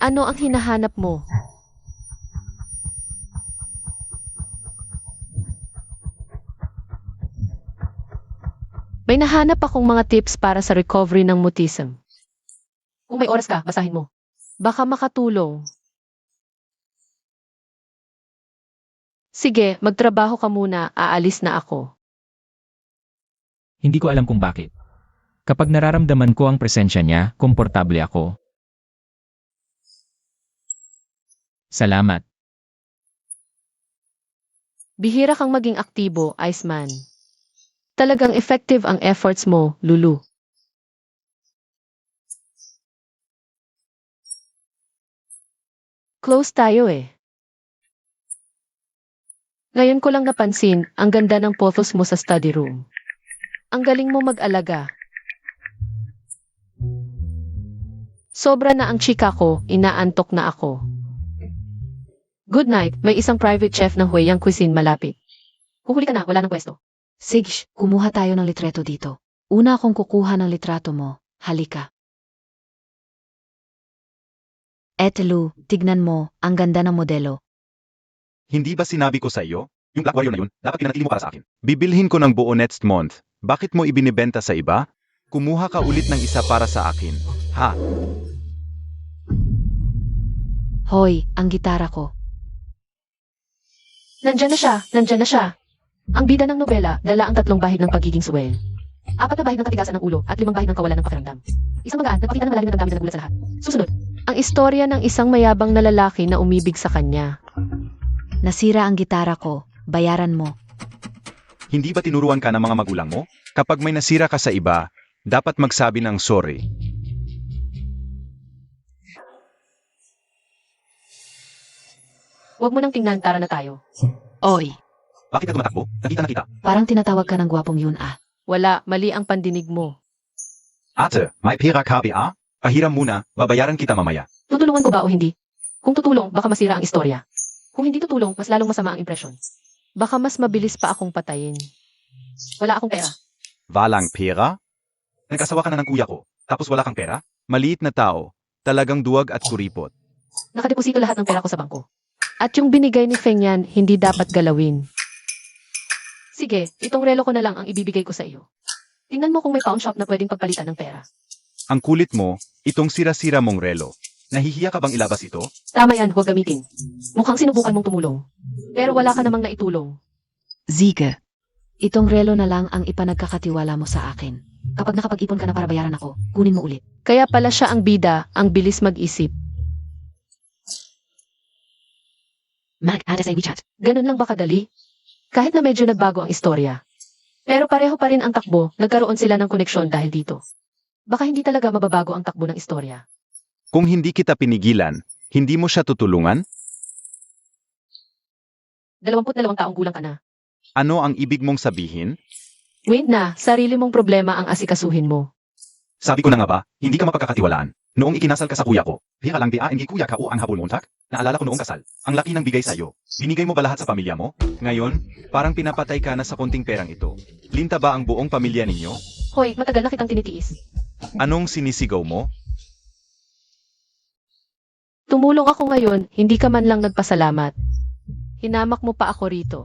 Speaker 1: Ano ang hinahanap mo? May nahanap akong mga tips para sa recovery ng mutism. Kung may oras ka, basahin mo. Baka makatulong. Sige, magtrabaho ka muna, aalis na ako.
Speaker 3: Hindi ko alam kung bakit. Kapag nararamdaman ko ang presensya niya, komportable ako. Salamat.
Speaker 1: Bihira kang maging aktibo, Iceman. Talagang effective ang efforts mo, Lulu. Close tayo eh. Ngayon ko lang napansin, ang ganda ng photos mo sa study room. Ang galing mo mag-alaga. Sobra na ang chika ko, inaantok na ako. Good night, may isang private chef ng Hueyang Cuisine malapit. Huhuli ka na, wala ng pwesto.
Speaker 2: Sige, kumuha tayo ng litreto dito. Una akong kukuha ng litrato mo. Halika. Etelu, tignan mo, ang ganda ng modelo.
Speaker 4: Hindi ba sinabi ko sa iyo? Yung Black Warrior na yun, dapat pinanatili mo para sa akin. Bibilhin ko ng buo next month. Bakit mo ibinibenta sa iba? Kumuha ka ulit ng isa para sa akin. Ha?
Speaker 2: Hoy, ang gitara ko.
Speaker 1: Nandyan na siya. Ang bida ng nobela, dala ang 3 bahid ng pagiging suwel. 4 na bahid ng katigasan ng ulo at 5 bahid ng kawalan ng pakiramdam. Isang magaan, nagpakita ng malalim na damdamin na nagulat sa lahat. Susunod, ang istorya ng isang mayabang na lalaki na umibig sa kanya.
Speaker 2: Nasira ang gitara ko. Bayaran mo.
Speaker 4: Hindi ba tinuruan ka ng mga magulang mo? Kapag may nasira ka sa iba, dapat magsabi ng sorry.
Speaker 1: Huwag mo nang tingnan, tara na tayo.
Speaker 2: Oy,
Speaker 4: Bakit ka tumatakbo? Nakita na kita.
Speaker 2: parang tinatawag ka ng gwapong yun ah.
Speaker 1: Wala, mali ang pandinig mo.
Speaker 4: Ate, may pera ka ba? Pahiram muna, babayaran kita mamaya.
Speaker 1: Tutulungan ko ba o hindi? Kung tutulong, baka masira ang istorya. Kung hindi tutulong, mas lalong masama ang impresyon. Baka mas mabilis pa akong patayin. Wala akong pera.
Speaker 4: Walang pera? Nag-asawa ka na ng kuya ko, tapos wala kang pera? Maliit na tao, talagang duwag at kuripot.
Speaker 1: Nakadeposito lahat ng pera ko sa bangko. At yung binigay ni Feng yan, hindi dapat galawin. Sige, itong relo ko na lang ang ibibigay ko sa iyo. Tingnan mo kung may pawn shop na pwedeng pagpalitan ng pera.
Speaker 4: Ang kulit mo, itong sira-sira mong relo. Nahihiya ka bang ilabas ito?
Speaker 1: Tama yan, huwag gamitin. Mukhang sinubukan mong tumulong. Pero wala ka namang naitulong.
Speaker 2: Ziege. Itong relo na lang ang ipanagkakatiwala mo sa akin. Kapag nakapag-ipon ka na para bayaran ako, kunin mo ulit.
Speaker 1: Kaya pala siya ang bida, ang bilis mag-isip.
Speaker 2: Mag, ada sa WeChat.
Speaker 1: Ganun lang ba kadali? Kahit na medyo nagbago ang istorya. Pero pareho pa rin ang takbo, nagkaroon sila ng koneksyon dahil dito. Baka hindi talaga mababago ang takbo ng istorya.
Speaker 4: Kung hindi kita pinigilan, hindi mo siya tutulungan?
Speaker 1: 22 taong gulang ka na.
Speaker 4: Ano ang ibig mong sabihin?
Speaker 1: Wait na, sarili mong problema ang asikasuhin mo.
Speaker 4: Sabi ko na nga ba, hindi ka mapagkakatiwalaan. Noong ikinasal ka sa kuya ko, hiya lang di ang kuya ka o ang habulmontak? Naalala ko noong kasal, ang laki ng bigay sa'yo. Binigay mo ba lahat sa pamilya mo? Ngayon, parang pinapatay ka na sa konting perang ito. Linta ba ang buong pamilya ninyo?
Speaker 1: Hoy, matagal na kitang tinitiis.
Speaker 4: Anong sinisigaw mo?
Speaker 1: Tumulong ako ngayon, hindi ka man lang nagpasalamat. Hinamak mo pa ako rito.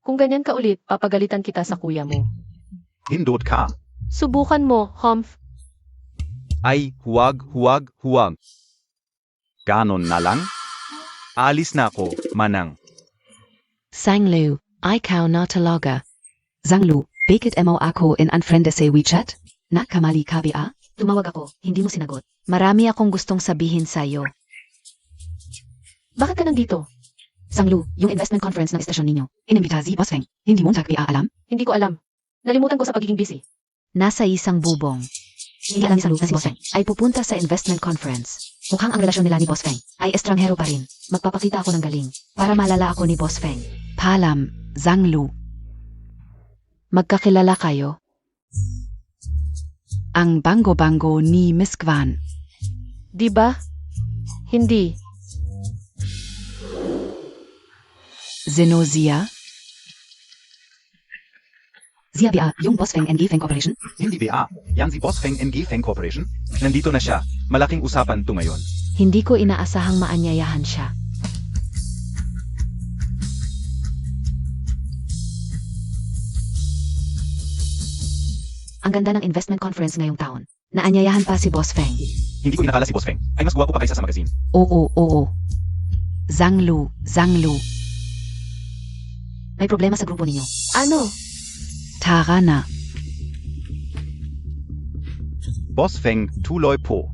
Speaker 1: Kung ganyan ka ulit, papagalitan kita sa kuya mo.
Speaker 4: Hindot ka.
Speaker 1: Subukan mo, Humph.
Speaker 4: Ay, huwag. Ganon na lang? Alis na ako, manang.
Speaker 2: Sanglu, ikaw na talaga. Zanglu, bakit mo ako in-unfriend sa WeChat? Nakamali ka ba?
Speaker 1: Tumawag ako, hindi mo sinagot.
Speaker 2: Marami akong gustong sabihin sa'yo.
Speaker 1: Bakit ka nandito?
Speaker 2: Sanglu, yung investment conference ng estasyon ninyo. Inimbita si Boss Feng. Hindi mo alam?
Speaker 1: Hindi ko alam. Nalimutan ko sa pagiging busy.
Speaker 2: Nasa isang bubong. Hindi alam ni Sanglu na si Boss Feng ay pupunta sa investment conference. Mukhang ang relasyon nila ni Boss Feng ay estranghero pa rin. Magpapakita ako ng galing para malala ako ni Boss Feng. Palam, Zanglu. Magkakilala kayo? Ang bango-bango ni Miss Kwan.
Speaker 1: Di ba? Hindi.
Speaker 2: Zenozia? Zia Bia, yung Boss Feng NG Feng Corporation?
Speaker 4: Hindi ba? Yan si Boss Feng NG Feng Corporation? Nandito na siya. Malaking usapan to ngayon.
Speaker 2: Hindi ko inaasahang maanyayahan siya. Ang ganda ng investment conference ngayong taon. Naanyayahan pa si Boss Feng.
Speaker 4: Hindi ko inakala si Boss Feng ay mas gwapo pa kaysa sa magazine.
Speaker 2: Oo. Zanglu. May problema sa grupo ninyo.
Speaker 1: Ano?
Speaker 2: Tara na.
Speaker 4: Boss Feng, tuloy po.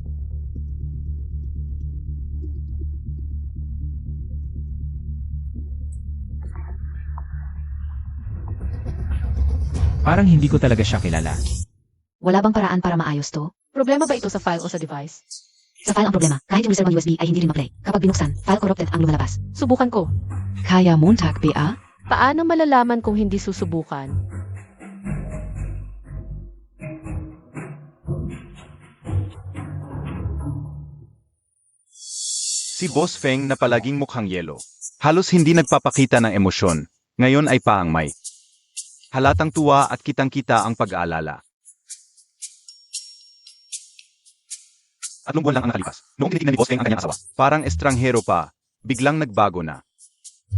Speaker 3: Parang hindi ko talaga siya kilala.
Speaker 2: Wala bang paraan para maayos to?
Speaker 1: Problema ba ito sa file o sa device?
Speaker 2: Sa file ang problema. Kahit yung reserve ng USB ay hindi rin ma-play. Kapag binuksan, file corrupted ang lumalabas.
Speaker 1: Subukan ko.
Speaker 2: Kaya Montag ba?
Speaker 1: Paano malalaman kung hindi susubukan?
Speaker 4: Si Boss Feng na palaging mukhang yelo. Halos hindi nagpapakita ng emosyon. Ngayon ay paangmay. Halatang tuwa at kitang-kita ang pag-aalala. 3 buwan lang ang nakalipas. Noong tinitingnan ni Boss Feng ang kanyang asawa, parang estranghero pa, biglang nagbago na.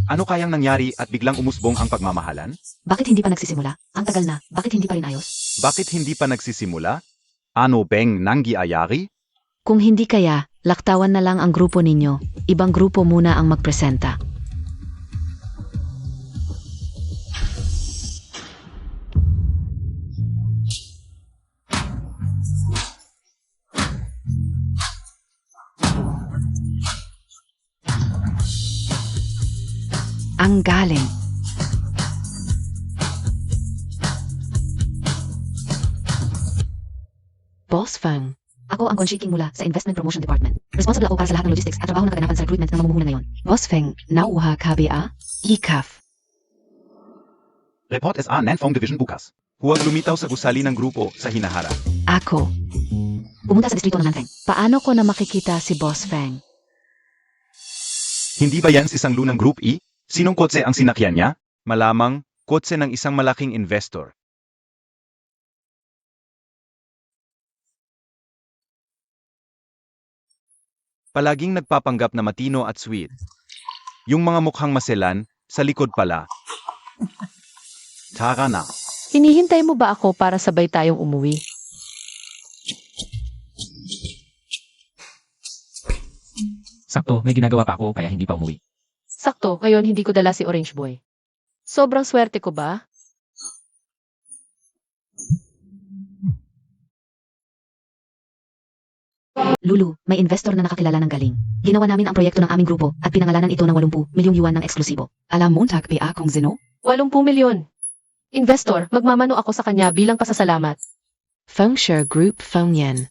Speaker 4: Ano kayang nangyari at biglang umusbong ang pagmamahalan?
Speaker 2: Bakit hindi pa nagsisimula? Ang tagal na. Bakit hindi pa rin ayos?
Speaker 4: Bakit hindi pa nagsisimula? Ano bang nangyayari?
Speaker 2: Kung hindi kaya, laktawan na lang ang grupo ninyo. Ibang grupo muna ang magpresenta. Ang galing. Boss Feng. Ako ang Conshiking mula sa Investment Promotion Department. Responsible ako para sa lahat ng logistics at trabaho ng kaganapan sa recruitment ng mamumuhunan ngayon. Boss Feng, nauha ka ba? Ikaf.
Speaker 4: Report SA Nanfong Division bukas. Huwag lumitaw sa gusali ng grupo sa hinaharap.
Speaker 2: Ako. Pumunta sa distrito ng Nanfeng. Paano ko na makikita si Boss Feng?
Speaker 4: Hindi ba yan si Sanglu ng Group E? Sinong kotse ang sinakyan niya? Malamang, kotse ng isang malaking investor. Palaging nagpapanggap na matino at sweet. Yung mga mukhang maselan, sa likod pala. Tara na.
Speaker 1: Hinihintay mo ba ako para sabay tayong umuwi?
Speaker 3: Sakto, may ginagawa pa ako kaya hindi pa umuwi.
Speaker 1: Sakto, ngayon hindi ko dala si Orange Boy. Sobrang swerte ko ba?
Speaker 2: Lulu, may investor na nakakilala ng galing. Ginawa namin ang proyekto ng aming grupo at pinangalanan ito ng 80 milyong yuan ng eksklusibo.
Speaker 5: Alam Montag PA kung sino?
Speaker 1: 80 milyon. Investor, magmamano ako sa kanya bilang pasasalamat.
Speaker 5: Fengshare Group Fengyan.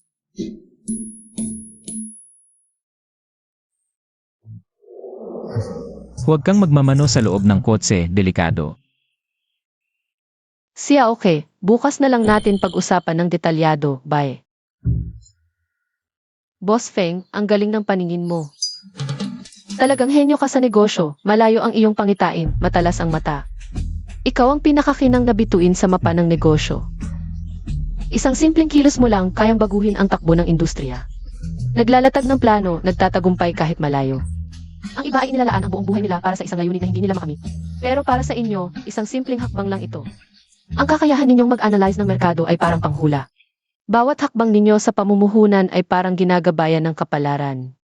Speaker 3: Huwag kang magmamano sa loob ng kotse, delikado.
Speaker 1: Siya okay, bukas na lang natin pag-usapan ng detalyado, bye. Boss Feng, ang galing ng paningin mo. Talagang henyo ka sa negosyo, malayo ang iyong pangitain, matalas ang mata. Ikaw ang pinakakinang nabituin sa mapa ng negosyo. Isang simpleng kilos mo lang kayang baguhin ang takbo ng industriya. Naglalatag ng plano, nagtatagumpay kahit malayo. Ang iba ay nilalaan ang buong buhay nila para sa isang layunin na hindi nila makamit. Pero para sa inyo, isang simpleng hakbang lang ito. Ang kakayahan ninyong mag-analyze ng merkado ay parang panghula. Bawat hakbang ninyo sa pamumuhunan ay parang ginagabayan ng kapalaran.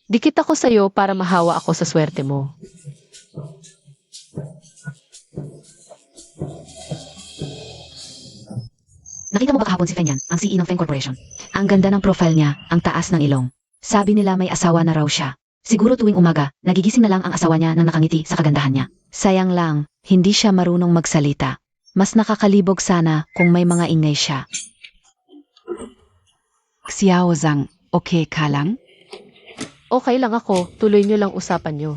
Speaker 1: Dikit ako sa'yo para mahawa ako sa swerte mo.
Speaker 2: Nakita mo ba kahapon si Feng Yan, ang CEO ng Feng Corporation? Ang ganda ng profile niya, ang taas ng ilong. Sabi nila may asawa na raw siya. Siguro tuwing umaga, nagigising na lang ang asawa niya nang nakangiti sa kagandahan niya. Sayang lang, hindi siya marunong magsalita. Mas nakakalibog sana kung may mga ingay siya.
Speaker 5: Xiao Zhang, okay ka lang?
Speaker 1: Okay lang ako, tuloy nyo lang usapan nyo.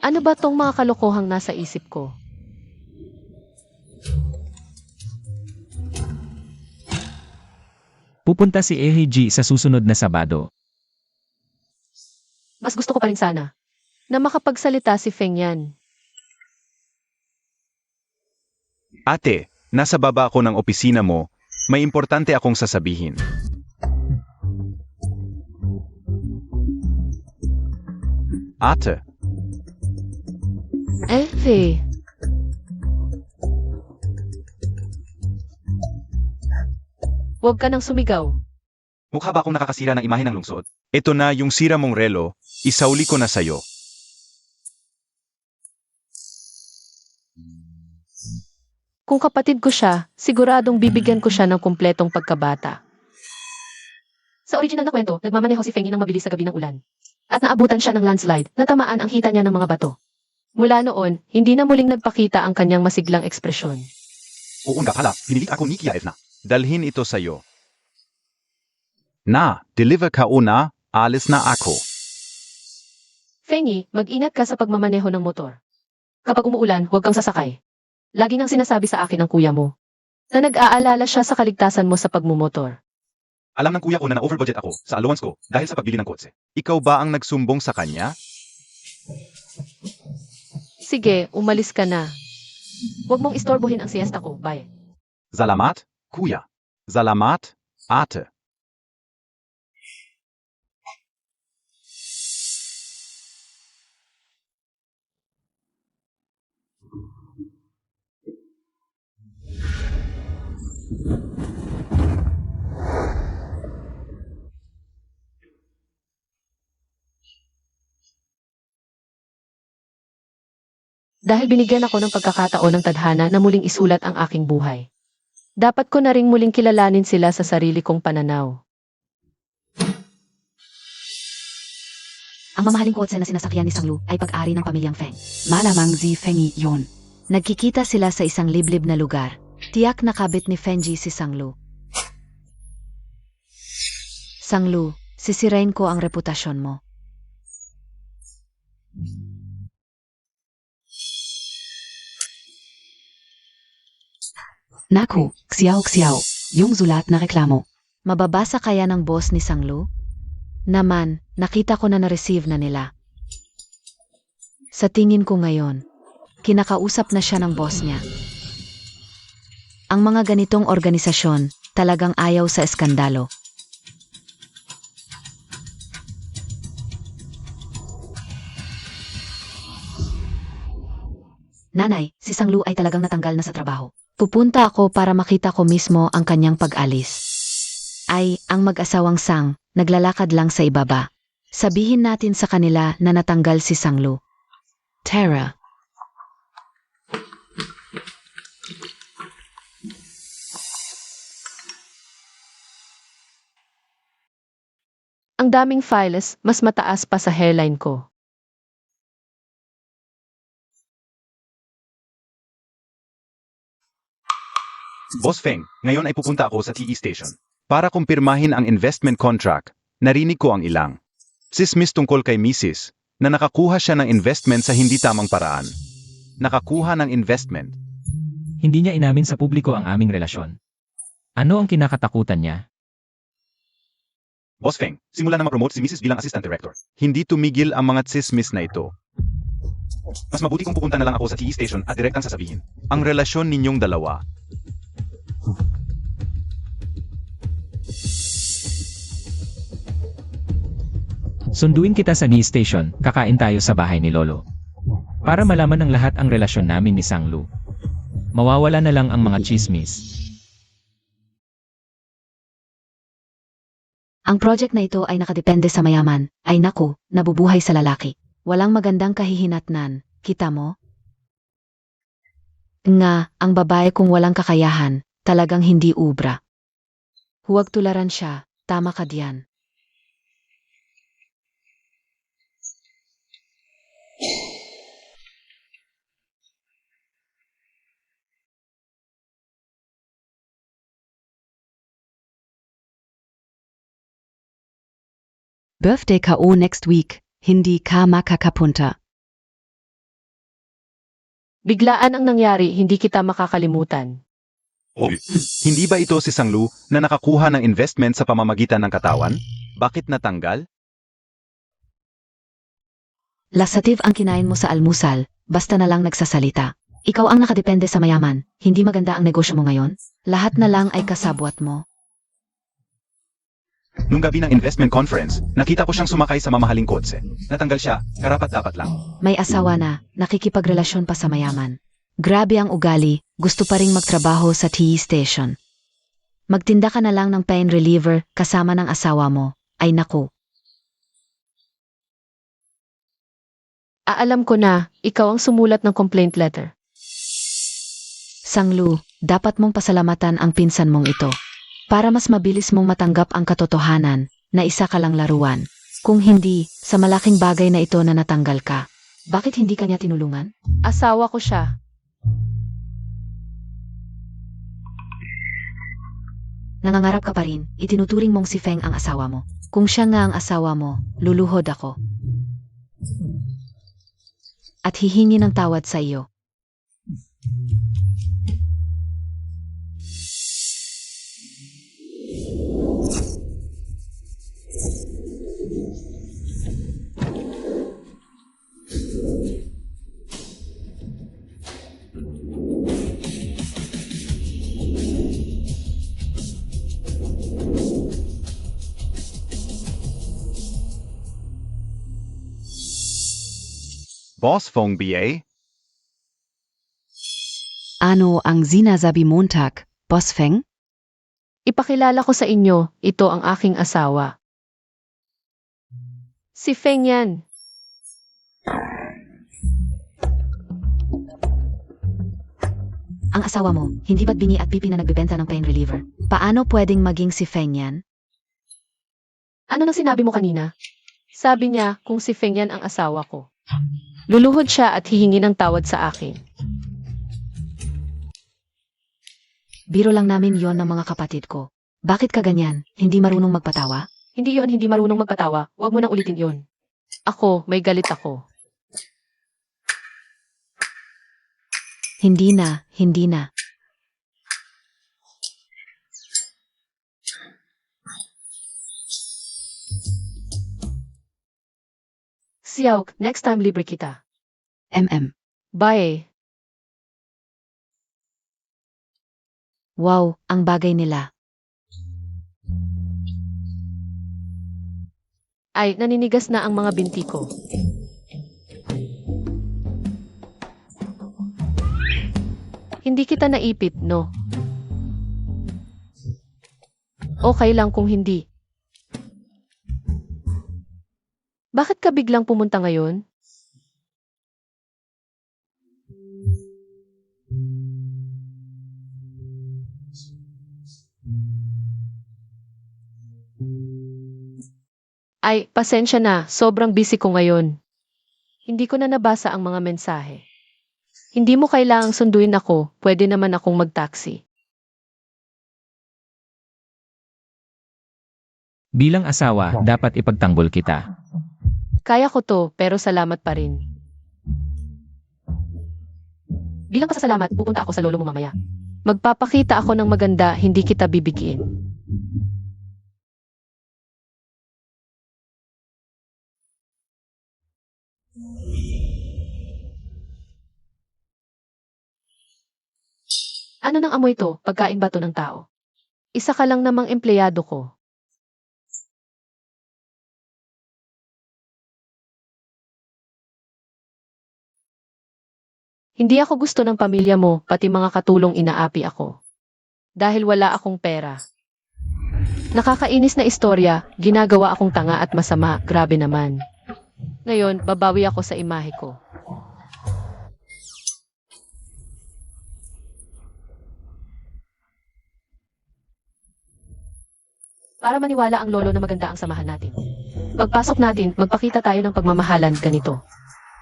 Speaker 1: Ano ba tong mga kalokohang nasa isip ko?
Speaker 3: Pupunta si G sa susunod na Sabado.
Speaker 1: Mas gusto ko pa rin sana na makapagsalita si Feng Yan.
Speaker 4: Ate, nasa baba ako ng opisina mo. May importante akong sasabihin. Ate,
Speaker 1: Fei. Huwag ka nang sumigaw.
Speaker 4: mukha ba akong nakakasira ng imahe ng lungsod? Ito na yung sira mong relo, isauli ko na sayo.
Speaker 1: Kung kapatid ko siya, siguradong bibigyan ko siya ng kumpletong pagkabata. Sa original na kwento, nagmamaneho si Feng Yi ng mabilis sa gabi ng ulan. At naabutan siya ng landslide, natamaan ang hita niya ng mga bato. Mula noon, hindi na muling nagpakita ang kanyang masiglang ekspresyon.
Speaker 4: Oo nga pala, pinilit ako ni Kiev na. Dalhin ito sayo. Na, deliver ka una, alis na ako.
Speaker 1: Feng Yi, mag-ingat ka sa pagmamaneho ng motor. Kapag umuulan, huwag kang sasakay. Lagi nang sinasabi sa akin ng kuya mo na nag-aalala siya sa kaligtasan mo sa pagmumotor.
Speaker 4: Alam ng kuya ko na na-overbudget ako sa allowance ko dahil sa pagbili ng kotse. Ikaw ba ang nagsumbong sa kanya?
Speaker 1: Sige, umalis ka na. Huwag mong istorbohin ang siesta ko. Bye.
Speaker 4: Salamat, kuya. Salamat, ate.
Speaker 1: Dahil binigyan ako ng pagkakataon ng tadhana na muling isulat ang aking buhay. Dapat ko na ring muling kilalanin sila sa sarili kong pananaw.
Speaker 2: Ang mamahaling kotse na sinasakyan ni Sanglu ay pag-ari ng pamilyang Feng.
Speaker 5: Malamang si Feng Yi yon.
Speaker 2: Nagkikita sila sa isang liblib na lugar. Tiyak na kabit ni Fenji si Sanglu. Sanglu, sisirain ko ang reputasyon mo.
Speaker 5: Naku, Xiao, yung zulat na reklamo.
Speaker 2: Mababasa kaya ng boss ni Sanglu? Naman, nakita ko na na-receive na nila. Sa tingin ko ngayon, kinakausap na siya ng boss niya. Ang mga ganitong organisasyon talagang ayaw sa eskandalo. Nanay, si Sanglu ay talagang natanggal na sa trabaho. Pupunta ako para makita ko mismo ang kanyang pag-alis. Ay, ang mag-asawang Sang, naglalakad lang sa ibaba. Sabihin natin sa kanila na natanggal si Sanglu. Tara.
Speaker 1: Ang daming files, mas mataas pa sa hairline ko.
Speaker 4: Boss Feng, ngayon ay pupunta ako sa TE station. Para kumpirmahin ang investment contract, narinig ko ang ilang sismis tungkol kay Mrs. na nakakuha siya ng investment sa hindi tamang paraan. Nakakuha ng investment.
Speaker 3: Hindi niya inamin sa publiko ang aming relasyon. Ano ang kinakatakutan niya?
Speaker 4: Boss Feng, simula na ma-promote si Mrs. bilang assistant director. Hindi tumigil ang mga sismis na ito. Mas mabuti kung pupunta na lang ako sa TE station at direktang sasabihin. Ang relasyon ninyong dalawa.
Speaker 3: Sunduin kita sa news station, kakain tayo sa bahay ni Lolo. Para malaman ng lahat ang relasyon namin ni Sanglu. Mawawala na lang ang mga chismis.
Speaker 2: Ang project na ito ay nakadepende sa mayaman. Ay naku, nabubuhay sa lalaki. Walang magandang kahihinatnan. Kita mo? Nga, ang babae kung walang kakayahan, talagang hindi ubra. Huwag tularan siya, tama ka diyan.
Speaker 5: Birthday KO next week. Hindi ka makakapunta.
Speaker 1: Biglaan ang nangyari, hindi kita makakalimutan.
Speaker 4: Oh, hindi ba ito si Sanglu na nakakuha ng investment sa pamamagitan ng katawan? Bakit natanggal?
Speaker 2: Lasative ang kinain mo sa almusal, basta na lang nagsasalita. Ikaw ang nakadepende sa mayaman, hindi maganda ang negosyo mo ngayon? Lahat na lang ay kasabwat mo.
Speaker 4: Nung gabi ng investment conference, nakita ko siyang sumakay sa mamahaling kotse. Natanggal siya, karapat-dapat lang.
Speaker 2: May asawa na, nakikipagrelasyon pa sa mayaman. Grabe ang ugali, gusto pa ring magtrabaho sa TE station. Magtinda ka na lang ng pain reliever kasama ng asawa mo. Ay naku.
Speaker 1: Aalam ko na, ikaw ang sumulat ng complaint letter.
Speaker 2: Sanglu, dapat mong pasalamatan ang pinsan mong ito. Para mas mabilis mong matanggap ang katotohanan na isa ka lang laruan. Kung hindi, sa malaking bagay na ito na natanggal ka. Bakit hindi ka niya tinulungan?
Speaker 1: Asawa ko siya.
Speaker 2: Nangangarap ka pa rin, itinuturing mong si Feng ang asawa mo. Kung siya nga ang asawa mo, luluhod ako. At hihingi ng tawad sa iyo.
Speaker 4: Boss Feng BA?
Speaker 5: Ano ang sinasabi Montag, Boss Feng?
Speaker 1: Ipakilala ko sa inyo, ito ang aking asawa. Si Feng yan.
Speaker 2: Ang asawa mo, hindi ba't bingi at pipi na nagbebenta ng pain reliever? Paano pwedeng maging si Feng yan?
Speaker 1: Ano nang sinabi mo kanina? Sabi niya kung si Feng yan ang asawa ko. Luluhod siya at hihingi ng tawad sa akin.
Speaker 2: Biro lang namin yon ng mga kapatid ko. Bakit ka ganyan? Hindi marunong magpatawa?
Speaker 1: Hindi yon, hindi marunong magpatawa. Huwag mo nang ulitin yon. Ako, may galit ako.
Speaker 2: Hindi na, hindi na.
Speaker 1: Xiao, next time libre kita.
Speaker 5: MM.
Speaker 1: Bye.
Speaker 2: Wow, ang bagay nila.
Speaker 1: Ay, naninigas na ang mga binti ko. Hindi kita naipit, no? Okay lang kung hindi. Bakit ka biglang pumunta ngayon? Ay, pasensya na, sobrang busy ko ngayon. Hindi ko na nabasa ang mga mensahe. Hindi mo kailangang sunduin ako, pwede naman akong mag-taxi.
Speaker 3: Bilang asawa, dapat ipagtanggol kita.
Speaker 1: Kaya ko to, pero salamat pa rin. Bilang pasasalamat, pupunta ako sa lolo mo mamaya. Magpapakita ako ng maganda, hindi kita bibigyan. Ano nang amoy to? Pagkain ba to ng tao? Isa ka lang namang empleyado ko. Hindi ako gusto ng pamilya mo, pati mga katulong inaapi ako. Dahil wala akong pera. Nakakainis na istorya, ginagawa akong tanga at masama, grabe naman. Ngayon, babawi ako sa imahe ko. Para maniwala ang lolo na maganda ang samahan natin. Pagpasok natin, magpakita tayo ng pagmamahalan ganito.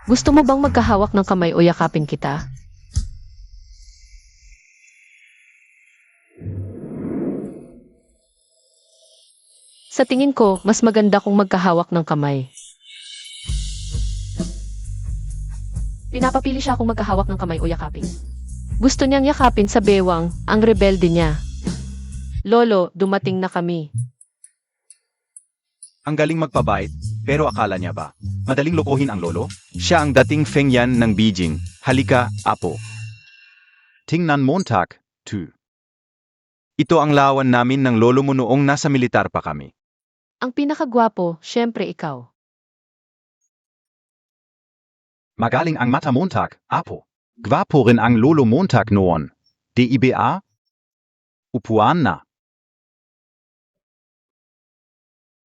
Speaker 1: Gusto mo bang magkahawak ng kamay o yakapin kita? Sa tingin ko, mas maganda kung magkahawak ng kamay. Pinapapili siya kung magkahawak ng kamay o yakapin. Gusto niyang yakapin sa bewang, ang rebelde niya. Lolo, dumating na kami.
Speaker 4: Ang galing magpabait, pero akala niya ba? Madaling lokohin ang lolo? Siya ang dating Feng Yan ng Beijing. Halika, apo. Tingnan Montag, 2. Ito ang lawan namin ng lolo mo noong nasa militar pa kami.
Speaker 1: Ang pinakagwapo, syempre ikaw.
Speaker 4: Magaling ang mata Montag, apo. Gwapo rin ang lolo Montag noon. DIBA? Upuan na.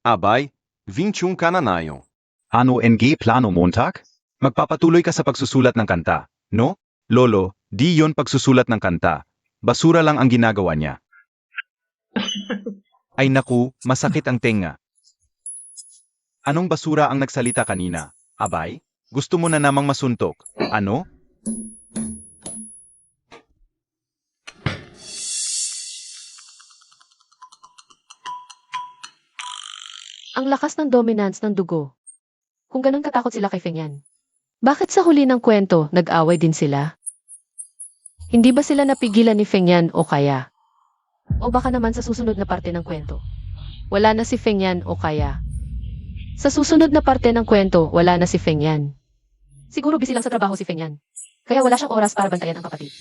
Speaker 4: Abay, 21 ka na nayo. Ano NG plano Montag? Magpapatuloy ka sa pagsusulat ng kanta, no? Lolo, di yon pagsusulat ng kanta. Basura lang ang ginagawa niya. Ay naku, masakit ang tenga. Anong basura ang nagsalita kanina? Abay, gusto mo na namang masuntok. Ano?
Speaker 1: Ang lakas ng dominance ng dugo. Kung ganun katakot sila kay Feng Yan. Bakit sa huli ng kwento, nag-away din sila? Hindi ba sila napigilan ni Feng Yan o kaya? O baka naman sa susunod na parte ng kwento. Wala na si Feng Yan o kaya? Sa susunod na parte ng kwento, wala na si Feng Yan. Siguro busy lang sa trabaho si Feng Yan. Kaya wala siyang oras para bantayan ang kapatid.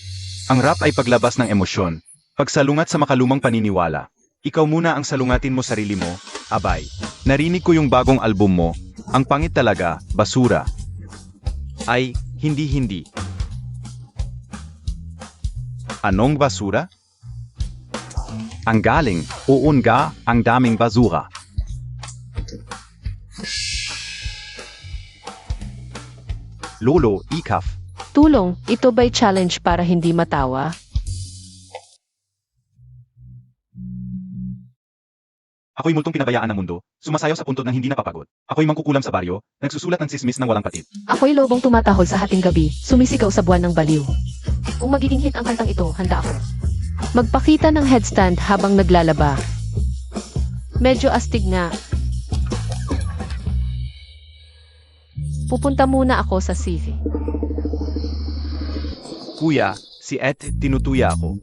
Speaker 4: Ang rap ay paglabas ng emosyon. Pagsalungat sa makalumang paniniwala. Ikaw muna ang salungatin mo sarili mo. Abay, narinig ko yung bagong album mo. Ang pangit talaga, basura. Ay, hindi. Anong basura? Ang galing, uun ga, ang daming basura. Lolo, ikaf.
Speaker 1: Tulong, ito ba'y challenge para hindi matawa?
Speaker 4: Ako'y multong pinabayaan ng mundo, sumasayaw sa puntod ng hindi napapagod. Ako'y mangkukulam sa baryo, nagsusulat ng sismis ng walang patid.
Speaker 1: Ako'y lobong tumatahol sa hating gabi, sumisigaw sa buwan ng baliw. Kung magiging hit ang kantang ito, handa ako. Magpakita ng headstand habang naglalaba. Medyo astig nga. Pupunta muna ako sa CV.
Speaker 4: Kuya, si Ed, tinutuya ako.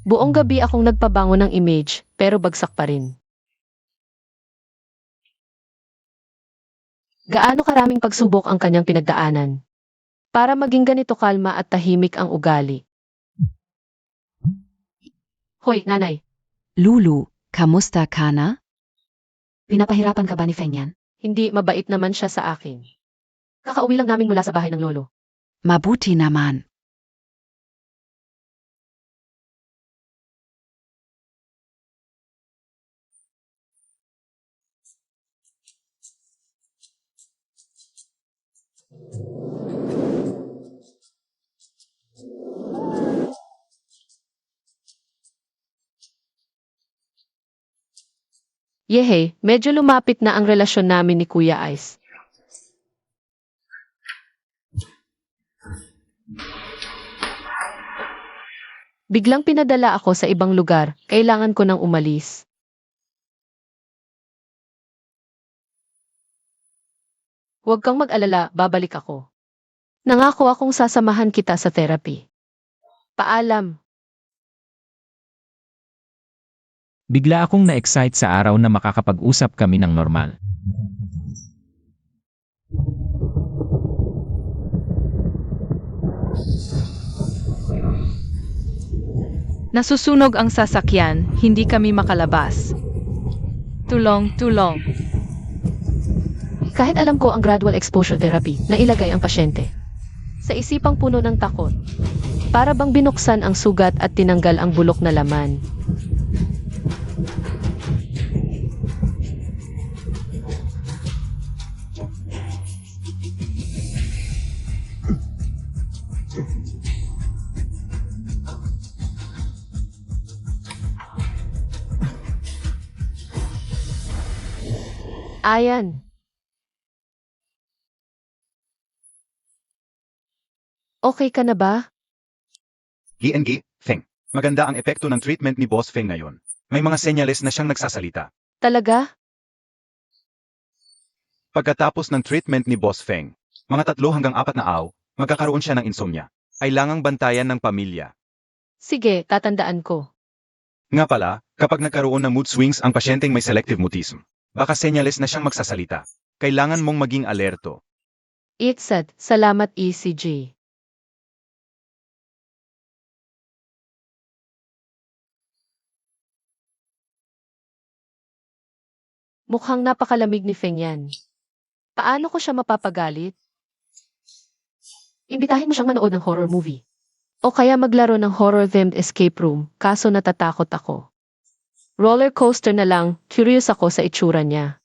Speaker 1: Buong gabi akong nagpabango ng image, pero bagsak pa rin. Gaano karaming pagsubok ang kanyang pinagdaanan? Para maging ganito kalma at tahimik ang ugali. Hoy, nanay.
Speaker 5: Lulu, kamusta ka na?
Speaker 2: Pinapahirapan ka ba ni Feng yan?
Speaker 1: Hindi mabait naman siya sa akin. Kakauwi lang namin mula sa bahay ng lolo.
Speaker 5: Mabuti naman.
Speaker 1: Yehe, medyo lumapit na ang relasyon namin ni Kuya Ice. Biglang pinadala ako sa ibang lugar, kailangan ko nang umalis. Huwag kang mag-alala, babalik ako. Nangako akong sasamahan kita sa therapy. Paalam.
Speaker 3: Bigla akong na-excite sa araw na makakapag-usap kami ng normal.
Speaker 6: Nasusunog ang sasakyan, hindi kami makalabas. Tulong, tulong.
Speaker 1: Kahit alam ko ang gradual exposure therapy na ilagay ang pasyente sa isipang puno ng takot. Para bang binuksan ang sugat at tinanggal ang bulok na laman. Ayan. Okay ka na ba?
Speaker 4: GNG, Feng. Maganda ang epekto ng treatment ni Boss Feng ngayon. May mga senyales na siyang nagsasalita.
Speaker 1: Talaga?
Speaker 4: Pagkatapos ng treatment ni Boss Feng, mga 3 hanggang 4 na araw, magkakaroon siya ng insomnia. Kailangang bantayan ng pamilya.
Speaker 1: Sige, tatandaan ko.
Speaker 4: Nga pala, kapag nagkaroon ng mood swings ang pasyenteng may selective mutism, baka senyales na siyang magsasalita. Kailangan mong maging alerto.
Speaker 1: Itzad, salamat ECG. Mukhang napakalamig ni Feng yan. Paano ko siya mapapagalit? Imbitahin mo siyang manood ng horror movie. O kaya maglaro ng horror-themed escape room, kaso natatakot ako. Roller coaster na lang, curious ako sa itsura niya.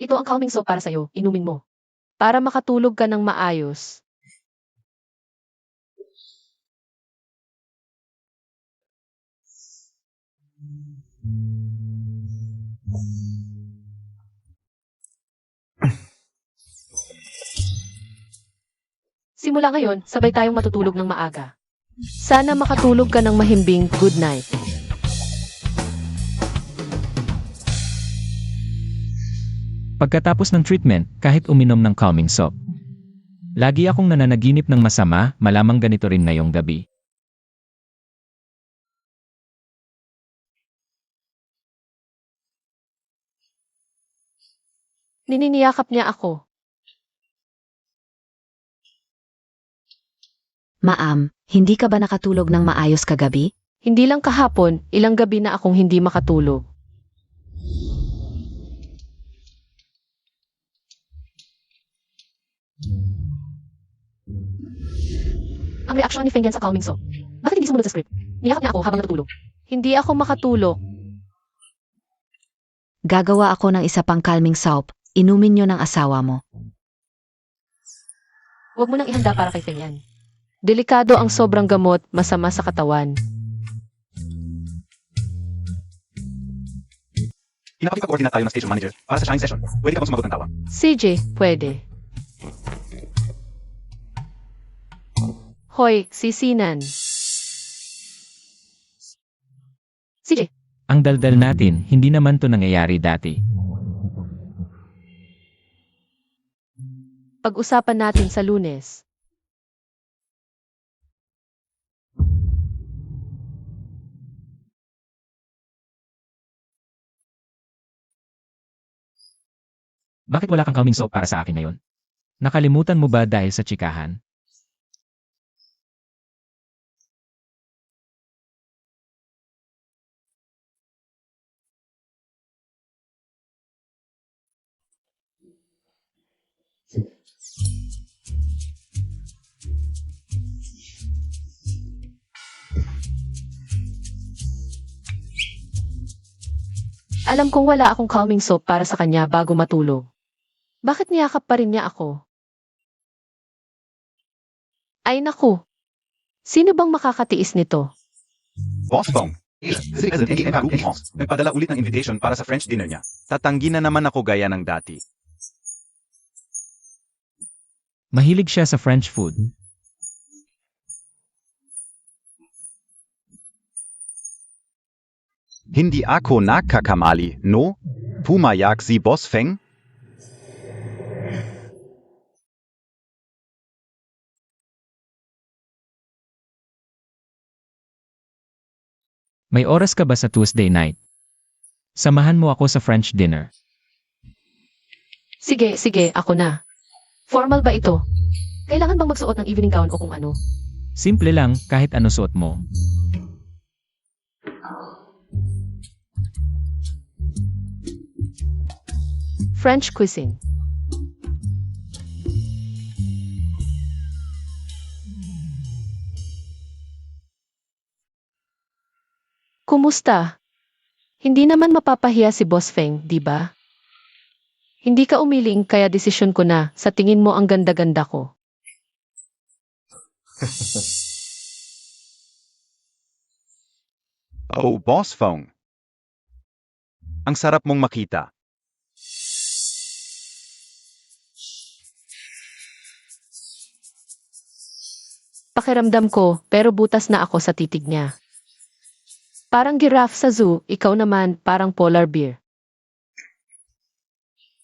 Speaker 1: Ito ang calming soap para sa'yo, inumin mo. Para makatulog ka ng maayos. Simula ngayon, sabay tayong matutulog ng maaga. Sana makatulog ka ng mahimbing good night.
Speaker 3: Pagkatapos ng treatment, kahit uminom ng calming soap. Lagi akong nananaginip ng masama, malamang ganito rin ngayong gabi.
Speaker 1: Nininiyakap niya ako.
Speaker 2: Maam, hindi ka ba nakatulog ng maayos kagabi?
Speaker 1: Hindi lang kahapon, ilang gabi na akong hindi makatulog. Ang reaksyon ni Feng yan sa calming soap. Bakit hindi sumunod sa script? Niyakap niya ako habang natutulog. Hindi ako makatulog.
Speaker 2: Gagawa ako ng isa pang calming soap. Inumin nyo ng asawa mo.
Speaker 1: Huwag mo nang ihanda para kay Feng yan. Delikado ang sobrang gamot, masama sa katawan.
Speaker 4: Pinakipag-coordinate tayo ng station manager para sa shine session. Pwede ka bang sumagot ng tawa?
Speaker 1: CJ, pwede. Hoy, sisinan. CJ,
Speaker 3: Ang daldal natin, hindi naman to nangyayari dati.
Speaker 1: pag-usapan natin sa Lunes.
Speaker 3: Bakit wala kang calming soap para sa akin ngayon? Nakalimutan mo ba dahil sa tsikahan?
Speaker 1: Alam kong wala akong calming soap para sa kanya bago matulog. Bakit niyakap pa rin niya ako? Ay naku! Sino bang makakatiis nito?
Speaker 4: Boss Feng. Nagpadala ulit ng invitation para sa French dinner niya. Tatanggi na naman ako gaya ng dati.
Speaker 3: Mahilig siya sa French food.
Speaker 4: Hindi ako nakakamali, no? Pumayag si Boss Feng?
Speaker 3: May oras ka ba sa Tuesday night? Samahan mo ako sa French dinner.
Speaker 1: Sige, sige, ako na. Formal ba ito? Kailangan bang magsuot ng evening gown o kung ano?
Speaker 3: Simple lang, kahit ano suot mo.
Speaker 1: French cuisine. Kumusta? Hindi naman mapapahiya si Boss Feng, di ba? Hindi ka umiling kaya desisyon ko na, sa tingin mo ang ganda-ganda ko.
Speaker 4: Oh, Boss Feng. Ang sarap mong makita.
Speaker 1: Pakiramdam ko, pero butas na ako sa titig niya. Parang giraffe sa zoo, ikaw naman parang polar bear.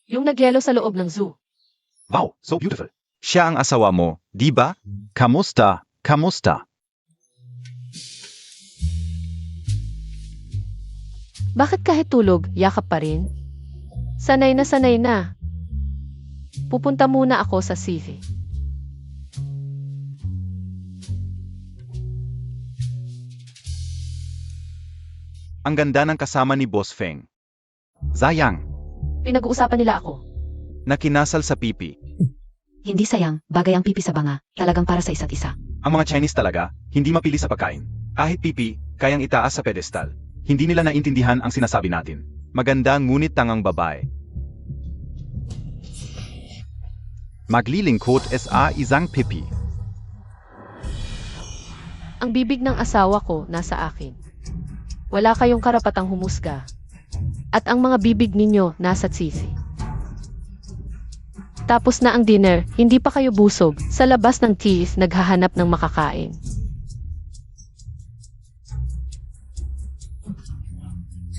Speaker 1: Yung nagyelo sa loob ng zoo.
Speaker 4: Wow, so beautiful. Siya ang asawa mo, di ba? Kamusta? Kamusta?
Speaker 1: Bakit kahit tulog, yakap pa rin? Sanay na sanay na. Pupunta muna ako sa CV.
Speaker 4: Ang ganda ng kasama ni Boss Feng. Zayang,
Speaker 1: Pinag-uusapan nila ako.
Speaker 4: nakinasal sa pipi.
Speaker 2: Hindi sayang, bagay ang pipi sa banga, talagang para sa isa't isa.
Speaker 4: Ang mga Chinese talaga, hindi mapili sa pagkain. Kahit pipi, kayang itaas sa pedestal. Hindi nila naintindihan ang sinasabi natin. Maganda ngunit tangang babae. Maglilingkod sa isang pipi.
Speaker 1: Ang bibig ng asawa ko nasa akin. Wala kayong karapatang humusga. At ang mga bibig ninyo nasa sisi. Tapos na ang dinner, hindi pa kayo busog. Sa labas ng teeth, naghahanap ng makakain.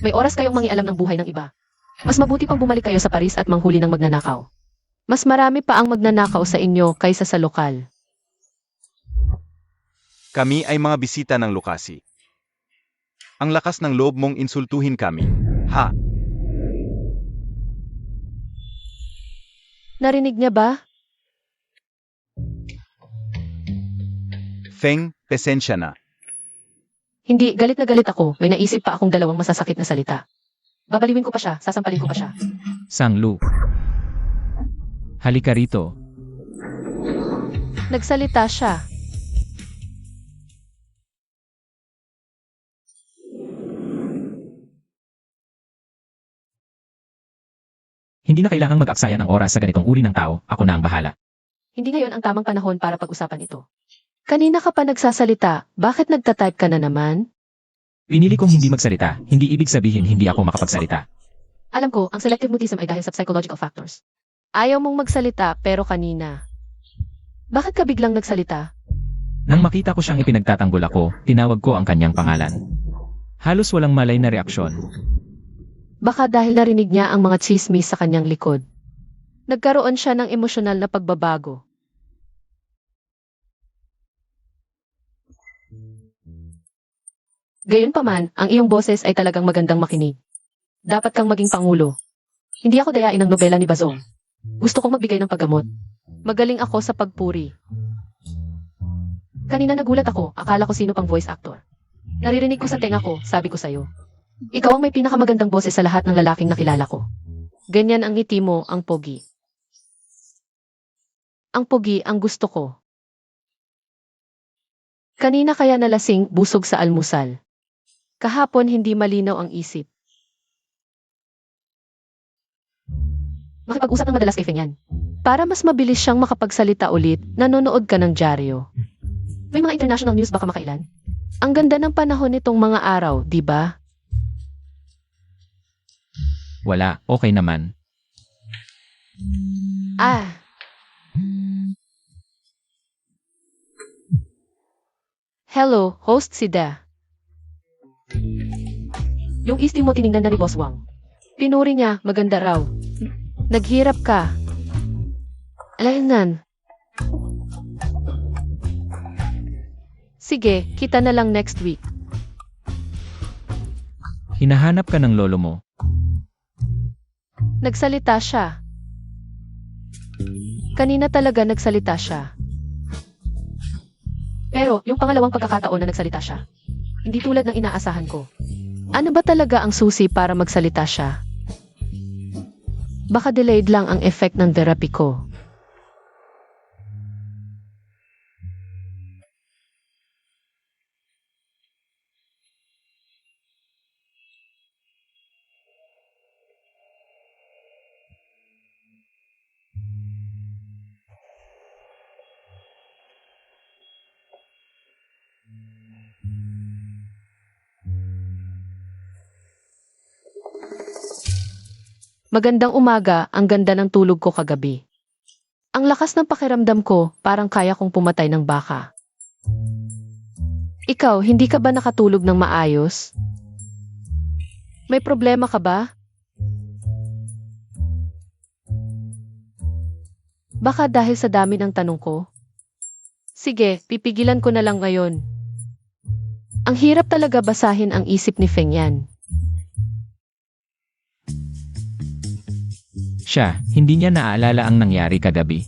Speaker 1: May oras kayong mangialam ng buhay ng iba. Mas mabuti pang bumalik kayo sa Paris at manghuli ng magnanakaw. Mas marami pa ang magnanakaw sa inyo kaysa sa lokal.
Speaker 4: Kami ay mga bisita ng lokasi. Ang lakas ng loob mong insultuhin kami. Ha?
Speaker 1: Narinig niya ba?
Speaker 4: Feng, pesensya na.
Speaker 1: Hindi, galit na galit ako. May naisip pa akong dalawang masasakit na salita. Babaliwin ko pa siya, sasampalin ko pa siya.
Speaker 3: Sanglu. Halika rito.
Speaker 1: Nagsalita siya.
Speaker 3: Hindi na kailangang mag-aksaya ng oras sa ganitong uri ng tao, ako na ang bahala.
Speaker 1: Hindi ngayon ang tamang panahon para pag-usapan ito. Kanina ka pa nagsasalita, bakit nagtatype ka na naman?
Speaker 3: Pinili kong hindi magsalita, hindi ibig sabihin hindi ako makapagsalita.
Speaker 1: Alam ko, ang selective mutism ay dahil sa psychological factors. Ayaw mong magsalita, pero kanina. Bakit ka biglang nagsalita?
Speaker 3: Nang makita ko siyang ipinagtatanggol ako, tinawag ko ang kanyang pangalan. Halos walang malay na reaksyon.
Speaker 1: Baka dahil narinig niya ang mga chismis sa kanyang likod. Nagkaroon siya ng emosyonal na pagbabago. Gayunpaman, ang iyong boses ay talagang magandang makinig. Dapat kang maging pangulo. Hindi ako dayain ng nobela ni Bazong. Gusto kong magbigay ng paggamot. Magaling ako sa pagpuri. Kanina nagulat ako, akala ko sino pang voice actor. Naririnig ko sa tenga ko, sabi ko sa'yo. Ikaw ang may pinakamagandang boses sa lahat ng lalaking nakilala ko. Ganyan ang ngiti mo, ang pogi. Ang pogi ang gusto ko. Kanina kaya nalasing, busog sa almusal. Kahapon hindi malinaw ang isip. Makipag-usap ng madalas kay Feng yan. Para mas mabilis siyang makapagsalita ulit, nanonood ka ng dyaryo. May mga international news baka makailan? Ang ganda ng panahon nitong mga araw, di ba?
Speaker 3: Wala, okay naman.
Speaker 1: Ah. Hello, host si Da. Yung isti mo tiningnan na ni Boss Wang. Pinuri niya, maganda raw. Naghirap ka. Alainan. Sige, kita na lang next week.
Speaker 3: Hinahanap ka ng lolo mo.
Speaker 1: Nagsalita siya. Kanina talaga nagsalita siya. Pero, yung pangalawang pagkakataon na nagsalita siya, hindi tulad ng inaasahan ko. Ano ba talaga ang susi para magsalita siya? Baka delayed lang ang effect ng therapy ko. Magandang umaga, ang ganda ng tulog ko kagabi. Ang lakas ng pakiramdam ko, parang kaya kong pumatay ng baka. Ikaw, hindi ka ba nakatulog ng maayos? May problema ka ba? Baka dahil sa dami ng tanong ko? Sige, pipigilan ko na lang ngayon. Ang hirap talaga basahin ang isip ni Feng Yan.
Speaker 3: Siya, hindi niya naaalala ang nangyari kagabi.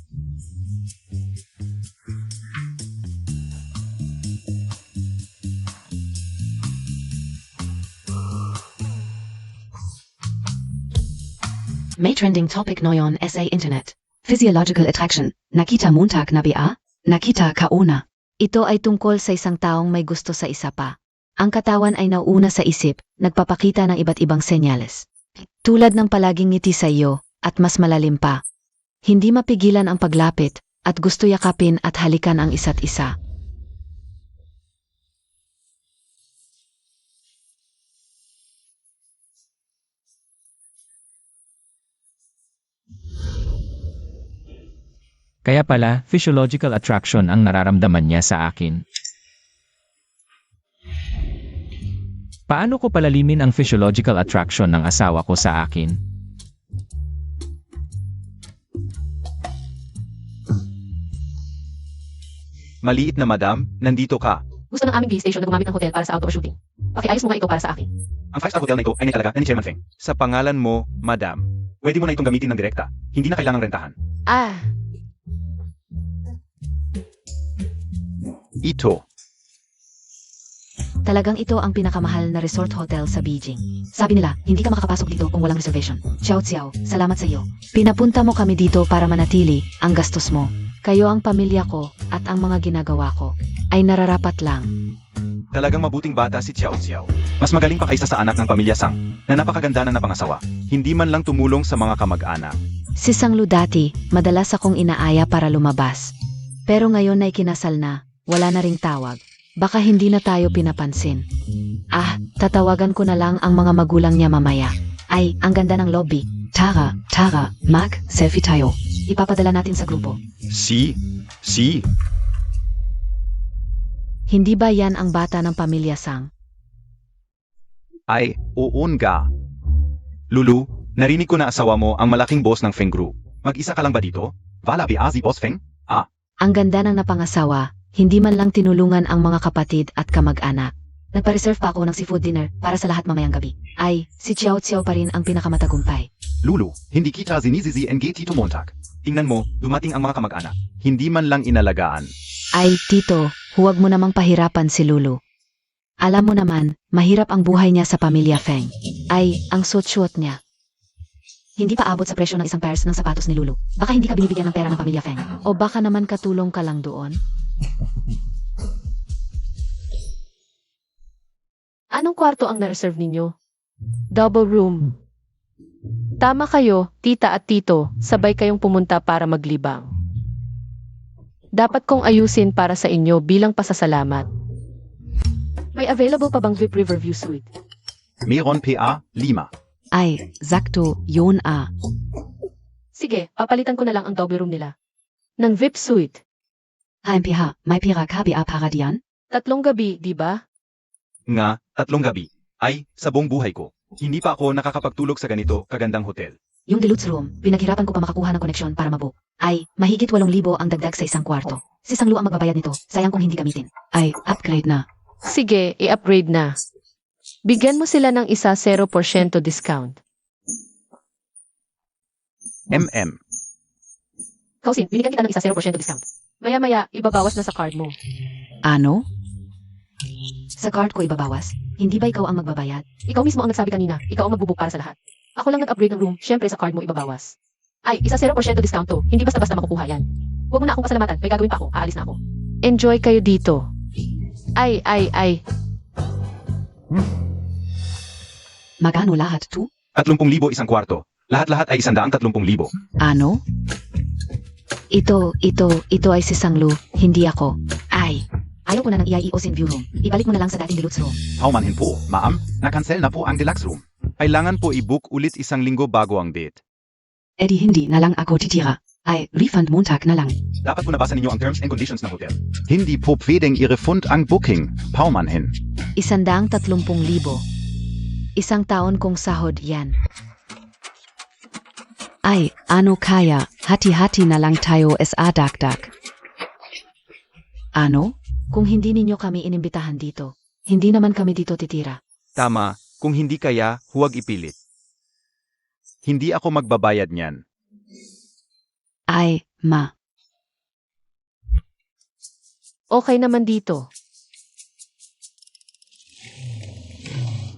Speaker 5: May trending topic ngayon sa internet. Physiological attraction. Nakita Montag na ba? Nakita kauna.
Speaker 2: Ito ay tungkol sa isang taong may gusto sa isa pa. Ang katawan ay nauuna sa isip, nagpapakita ng iba't ibang senyales. Tulad ng palaging ngiti sa iyo, at mas malalim pa. Hindi mapigilan ang paglapit, at gusto yakapin at halikan ang isa't isa.
Speaker 3: Kaya pala, physiological attraction ang nararamdaman niya sa akin. Paano ko palalimin ang physiological attraction ng asawa ko sa akin?
Speaker 4: Maliit na madam, nandito ka.
Speaker 1: Gusto ng aming base station na gumamit ng hotel para sa outdoor shooting. Pakiayos mo nga ito para sa akin.
Speaker 4: Ang 5-star hotel na ito ay ni talaga na ni Chairman Feng. Sa pangalan mo, madam, pwede mo na itong gamitin ng direkta. Hindi na kailangang rentahan.
Speaker 1: Ah,
Speaker 4: Ito.
Speaker 2: Talagang ito ang pinakamahal na resort hotel sa Beijing. Sabi nila, hindi ka makakapasok dito kung walang reservation. Ciao Ciao, salamat sa iyo. Pinapunta mo kami dito para manatili ang gastos mo. Kayo ang pamilya ko at ang mga ginagawa ko ay nararapat lang.
Speaker 4: Talagang mabuting bata si Xiao Xiao. Mas magaling pa kaysa sa anak ng pamilya Sang, na napakaganda na napangasawa. Hindi man lang tumulong sa mga kamag-anak.
Speaker 2: Si Sanglu dati, madalas akong inaaya para lumabas. Pero ngayon ay kinasal na, wala na ring tawag. Baka hindi na tayo pinapansin. Ah, tatawagan ko na lang ang mga magulang niya mamaya. Ay, ang ganda ng lobby.
Speaker 5: Tara, mag, selfie tayo.
Speaker 2: Ipapadala natin sa grupo.
Speaker 4: Si.
Speaker 2: Hindi ba yan ang bata ng pamilya Sang?
Speaker 4: Ay, uun ga. Lulu, narinig ko na asawa mo ang malaking boss ng Feng Group. Mag-isa ka lang ba dito? Wala ba si Boss Feng?
Speaker 2: Ang ganda ng napangasawa, hindi man lang tinulungan ang mga kapatid at kamag-anak. Nagpa-reserve pa ako ng seafood dinner para sa lahat mamayang gabi. Ay, si Xiao Xiao pa rin ang pinakamatagumpay.
Speaker 4: Lulu, hindi kita sinisi NG Tito Montag. Tingnan mo, dumating ang mga kamag-anak. Hindi man lang inalagaan.
Speaker 2: Ay, Tito, huwag mo namang pahirapan si Lulu. Alam mo naman, mahirap ang buhay niya sa pamilya Feng. Ay, ang suot-suot niya. Hindi pa abot sa presyo ng isang pairs ng sapatos ni Lulu. Baka hindi ka binibigyan ng pera ng pamilya Feng. O baka naman katulong ka lang doon?
Speaker 1: Anong kwarto ang na-reserve ninyo? Double room. Tama kayo, tita at tito, sabay kayong pumunta para maglibang. Dapat kong ayusin para sa inyo bilang pasasalamat. May available pa bang VIP Riverview Suite?
Speaker 4: Meron PA, Lima.
Speaker 2: Ay, sakto, yun ah.
Speaker 1: Sige, papalitan ko na lang ang double room nila. Ng VIP Suite.
Speaker 5: HMPH, may pira KBA para diyan?
Speaker 1: 3 gabi, di ba?
Speaker 4: Nga, 3 gabi. Ay, sa buong buhay ko. Hindi pa ako nakakapagtulog sa ganito kagandang hotel.
Speaker 2: Yung deluxe room, pinaghirapan ko pa makakuha ng koneksyon para mabook. Ay, mahigit 8,000 ang dagdag sa isang kwarto. Si Sanglu ang magbabayad nito, sayang kung hindi gamitin.
Speaker 5: Ay, upgrade na.
Speaker 1: Sige, i-upgrade na. Bigyan mo sila ng isa 0% discount. Kausin, binigyan kita ng isa 0% discount. Maya-maya, ibabawas na sa card mo.
Speaker 5: Ano?
Speaker 2: Sa card ko ibabawas. Hindi ba ikaw ang magbabayad?
Speaker 1: Ikaw mismo ang nagsabi kanina, ikaw ang magbubuk para sa lahat. Ako lang nag-upgrade ng room, syempre sa card mo ibabawas. Ay, isa 0% discount to, hindi basta-basta makukuha yan. Huwag mo na akong pasalamatan, may gagawin pa ako, aalis na ako. Enjoy kayo dito. Ay.
Speaker 5: Magano lahat to?
Speaker 4: 30,000 isang kwarto. Lahat-lahat ay 130,000.
Speaker 5: Ano?
Speaker 2: Ito ay si Sanglu, hindi ako. Ay, ayaw ko na ng IIOS in view room. Ibalik mo na lang sa dating deluxe room.
Speaker 4: Paumanhin po, ma'am, na-cancel na po ang deluxe room. Kailangan po i-book ulit 1 linggo bago ang date.
Speaker 5: Eddie hindi na lang ako titira. Ay, refund Montag na lang.
Speaker 4: Dapat po nabasa ninyo ang terms and conditions ng hotel. Hindi po pwedeng i-refund ang booking, paumanhin.
Speaker 2: 130,000. Isang taon kong sahod yan.
Speaker 5: Ay, ano kaya, hati-hati na lang tayo sa dagdag. Ano?
Speaker 2: Kung hindi ninyo kami inimbitahan dito, hindi naman kami dito titira.
Speaker 4: Tama, kung hindi kaya, huwag ipilit. Hindi ako magbabayad niyan.
Speaker 5: Ay, ma.
Speaker 1: Okay naman dito.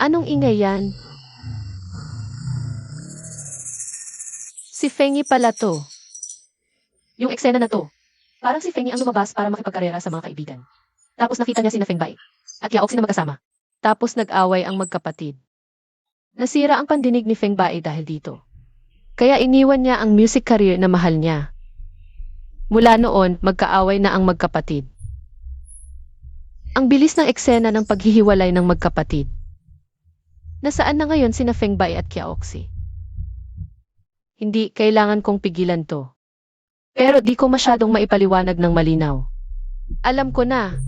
Speaker 1: Anong ingay yan? Si Fengi pala to. Yung eksena na to. Parang si Fengi ang lumabas para makipagkarera sa mga kaibigan. Tapos nakita niya si Feng Bai at Yaoxi na magkasama. Tapos nag-away ang magkapatid. Nasira ang pandinig ni Feng Bai dahil dito. Kaya iniwan niya ang music career na mahal niya. Mula noon, magkaaway na ang magkapatid. Ang bilis ng eksena ng paghihiwalay ng magkapatid. Nasaan na ngayon sina Feng Bai at Yaoxi? Hindi, kailangan kong pigilan to. Pero di ko masyadong maipaliwanag ng malinaw. Alam ko na.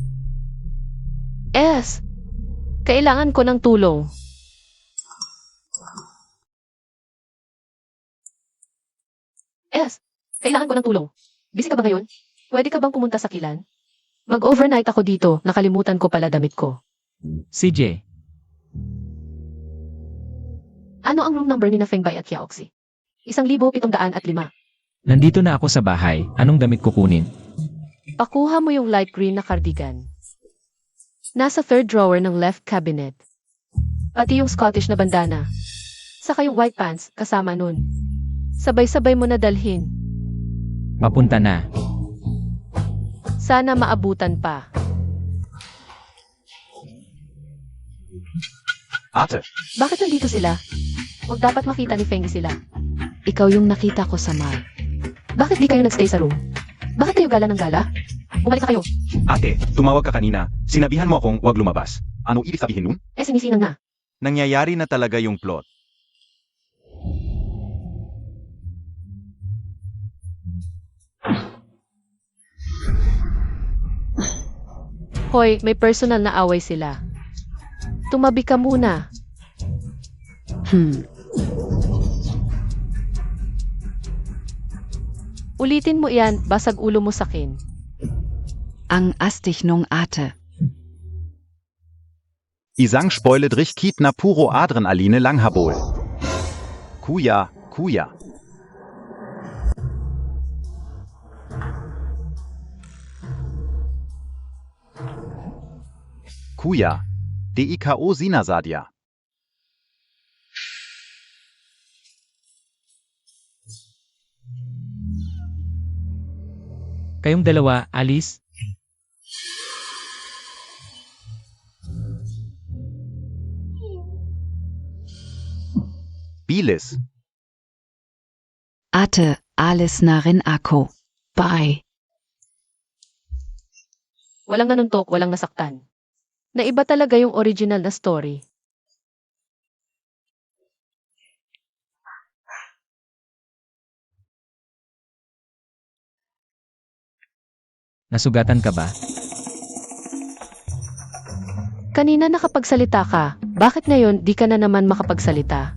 Speaker 1: Kailangan ko ng tulong. Kailangan ko ng tulong. Busy ka ba ngayon? Pwede ka bang pumunta sa Kilan? Mag-overnight ako dito, nakalimutan ko pala damit ko.
Speaker 3: CJ,
Speaker 1: Ano ang room number ni na Feng Bai at Yaoxi? 1,705.
Speaker 3: nandito na ako sa bahay. Anong damit kukunin?
Speaker 1: Pakuha mo yung light green na cardigan. Nasa third drawer ng left cabinet. Pati yung Scottish na bandana. Saka yung white pants, kasama nun. Sabay-sabay mo na dalhin.
Speaker 3: Papunta na.
Speaker 1: Sana maabutan pa.
Speaker 4: Ate,
Speaker 1: Bakit nandito sila? Huwag dapat makita ni Fengi sila.
Speaker 2: Ikaw yung nakita ko sa mall.
Speaker 1: Bakit di kayo nagstay sa room? Bakit kayo gala ng gala? Bumalik na kayo.
Speaker 4: ate, tumawag ka kanina. Sinabihan mo akong huwag lumabas. Ano ibig sabihin nun?
Speaker 1: Sinisinang na.
Speaker 4: Nangyayari na talaga yung plot.
Speaker 1: Hoy, may personal na away sila. Tumabi ka muna. Ulitin mo yan, basag ulo mo sakin.
Speaker 5: Ang astig nung ate.
Speaker 4: Isang spoilet rich kit na puro adrenaline langhabol. Kuya, Kuya. Kuya, DIKO sinasadya.
Speaker 3: Kayong dalawa, alis?
Speaker 4: Bilis.
Speaker 5: Ate, alis na rin ako. Bye.
Speaker 1: Walang nanuntok, walang nasaktan. Naiba talaga yung original na story.
Speaker 3: Nasugatan ka ba?
Speaker 1: Kanina nakapagsalita ka, bakit ngayon di ka na naman makapagsalita?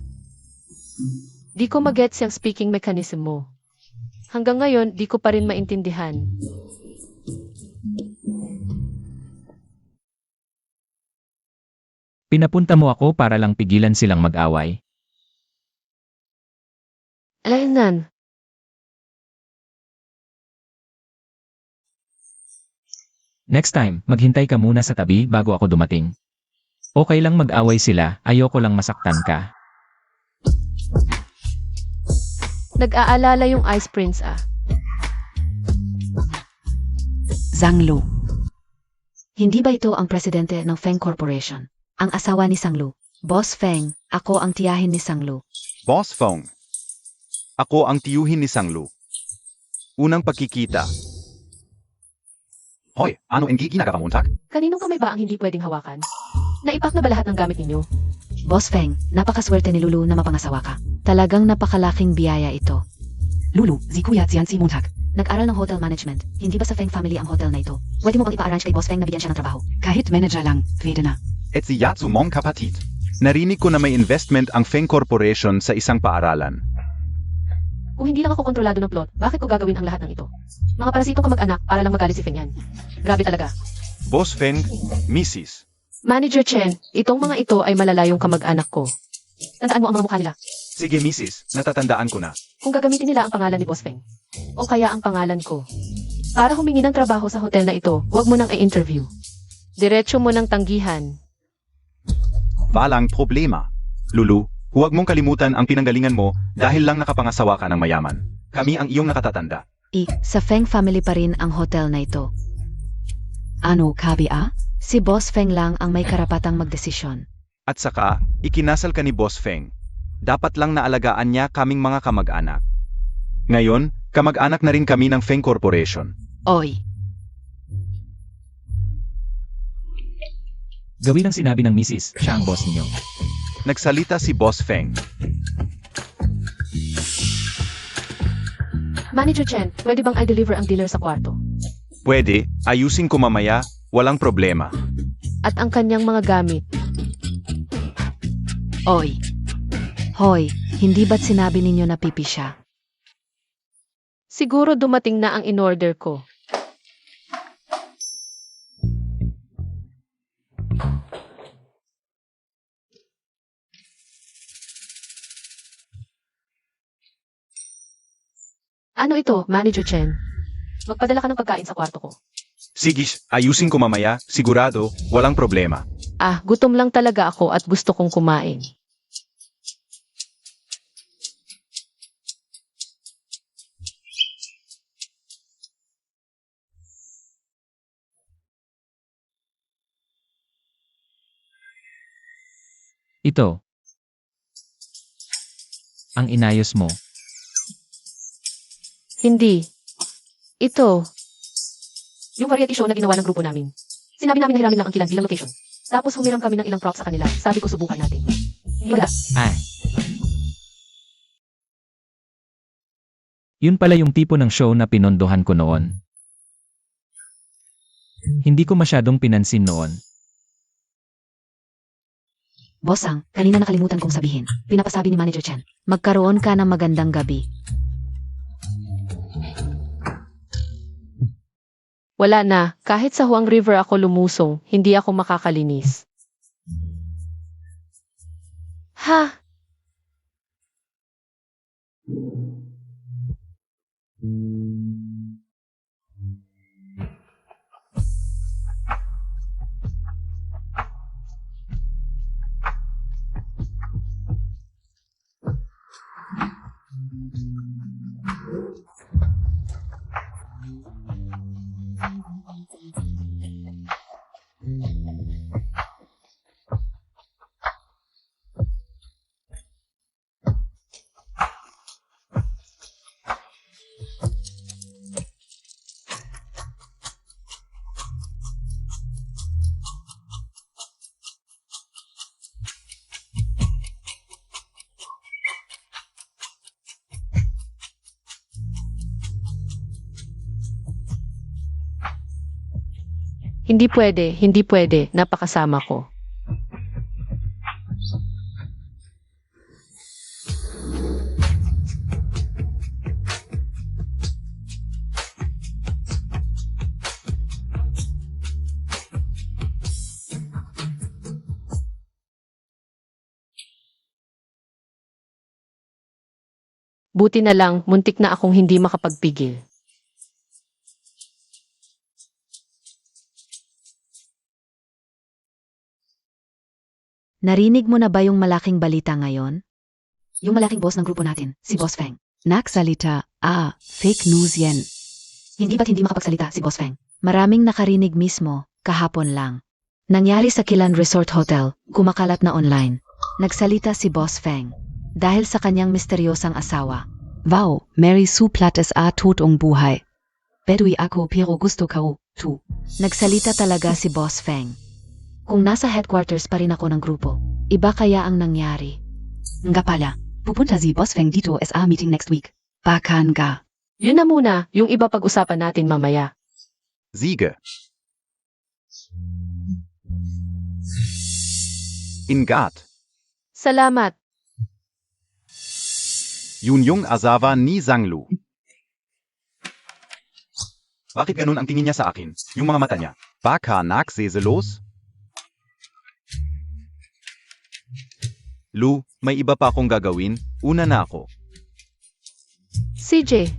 Speaker 1: Di ko magets yung speaking mechanism mo. Hanggang ngayon, di ko pa rin maintindihan.
Speaker 3: Pinapunta mo ako para lang pigilan silang mag-away.
Speaker 1: Alaynan,
Speaker 3: Next time, maghintay ka muna sa tabi bago ako dumating. Okay lang mag-away sila, ayoko lang masaktan ka.
Speaker 1: nag-aalala yung Ice Prince ah.
Speaker 5: Zhang
Speaker 2: Hindi ba ito ang presidente ng Feng Corporation? Ang asawa ni Sanglu. Boss Feng, ako ang tiyahin ni Sanglu.
Speaker 4: Boss Feng. Ako ang tiyuhin ni Sanglu. Unang pagkikita. Hoy, ano ang ginagawa mo, Tak?
Speaker 1: Kaninong kamay ba ang hindi pwedeng hawakan? Naipak na ba lahat ng gamit ninyo?
Speaker 2: Boss Feng, napakaswerte ni Lulu na mapangasawa ka. Talagang napakalaking biyaya ito.
Speaker 5: Lulu, si Kuya Tian si Montag.
Speaker 2: Nag-aral ng hotel management. Hindi ba sa Feng family ang hotel na ito? Pwede mo bang ipa-arrange kay Boss Feng na bigyan siya ng trabaho?
Speaker 5: Kahit manager lang, pwede na.
Speaker 4: Et si Yatsu mong kapatid. Narinig ko na may investment ang Feng Corporation sa isang paaralan.
Speaker 1: Kung hindi lang ako kontrolado ng plot, bakit ko gagawin ang lahat ng ito? Mga parasitong kamag-anak para lang magalit si Feng yan. Grabe talaga.
Speaker 4: Boss Feng, Mrs.
Speaker 1: Manager Chen, itong mga ito ay malalayong kamag-anak ko. Tandaan mo ang mga mukha nila.
Speaker 4: Sige, Mrs. Natatandaan ko na.
Speaker 1: Kung gagamitin nila ang pangalan ni Boss Feng, o kaya ang pangalan ko, para humingi ng trabaho sa hotel na ito, huwag mo nang i-interview. Diretso mo nang tanggihan.
Speaker 4: Walang problema. Lulu, huwag mong kalimutan ang pinanggalingan mo dahil lang nakapangasawa ka ng mayaman. Kami ang iyong nakatatanda.
Speaker 2: Sa Feng family pa rin ang hotel na ito.
Speaker 5: Ano, kabia?
Speaker 2: Si Boss Feng lang ang may karapatang magdesisyon.
Speaker 4: At saka, ikinasal ka ni Boss Feng. Dapat lang naalagaan niya kaming mga kamag-anak. Ngayon, kamag-anak na rin kami ng Feng Corporation.
Speaker 5: Oy,
Speaker 3: Gawin ang sinabi ng Mrs. Siya ang boss ninyo.
Speaker 4: Nagsalita si Boss Feng.
Speaker 1: Manager Chen, pwede bang i-deliver ang dealer sa kwarto?
Speaker 4: Pwede, ayusin ko mamaya, walang problema.
Speaker 1: At ang kanyang mga gamit.
Speaker 5: oy.
Speaker 2: Hoy, hindi ba't sinabi ninyo na pipi siya?
Speaker 1: Siguro dumating na ang in-order ko. Ano ito, Manager Chen? Magpadala ka ng pagkain sa kwarto ko.
Speaker 4: Sige, ayusin ko mamaya, sigurado, walang problema.
Speaker 1: Ah, gutom lang talaga ako at gusto kong kumain.
Speaker 3: Ito. Ang inayos mo.
Speaker 1: Hindi. Ito. Yung variety show na ginawa ng grupo namin. Sinabi namin na hiramin lang ang kilan bilang location. Tapos humiram kami ng ilang props sa kanila. Sabi ko subukan natin. Wala.
Speaker 3: Ah. Yun pala yung tipo ng show na pinondohan ko noon. Hindi ko masyadong pinansin noon.
Speaker 2: Bossang, kanina nakalimutan kong sabihin. Pinapasabi ni Manager Chen. Magkaroon ka ng magandang gabi.
Speaker 1: Wala na. Kahit sa Huang River ako lumusong, hindi ako makakalinis. Ha? Hindi pwede, napakasama ko. Buti na lang, muntik na akong hindi makapagpigil.
Speaker 2: Narinig mo na ba yung malaking balita ngayon?
Speaker 5: Yung malaking boss ng grupo natin, si Boss Feng. Nagsalita, fake news yan. Hindi ba't hindi makapagsalita si Boss Feng?
Speaker 2: Maraming nakarinig mismo, kahapon lang. Nangyari sa Kilan Resort Hotel, kumakalat na online. Nagsalita si Boss Feng dahil sa kanyang misteryosang asawa.
Speaker 5: Wow, Mary Sue Plattes tutong buhay. Bedui ako pero gusto ko, tu.
Speaker 2: Nagsalita talaga si Boss Feng. Kung nasa headquarters pa rin ako ng grupo, iba kaya ang nangyari.
Speaker 5: Nga pala, pupunta si Boss Feng dito SA meeting next week. Bakan ga.
Speaker 1: Yun na muna, yung iba pag-usapan natin mamaya.
Speaker 4: Siege. Ingat.
Speaker 1: Salamat.
Speaker 4: Yunyong Azawa ni Zhanglu. Bakit ganun ang tingin niya sa akin? Yung mga mata niya. Baka nagseselos? Lu, may iba pa akong gagawin. Una na ako.
Speaker 1: CJ,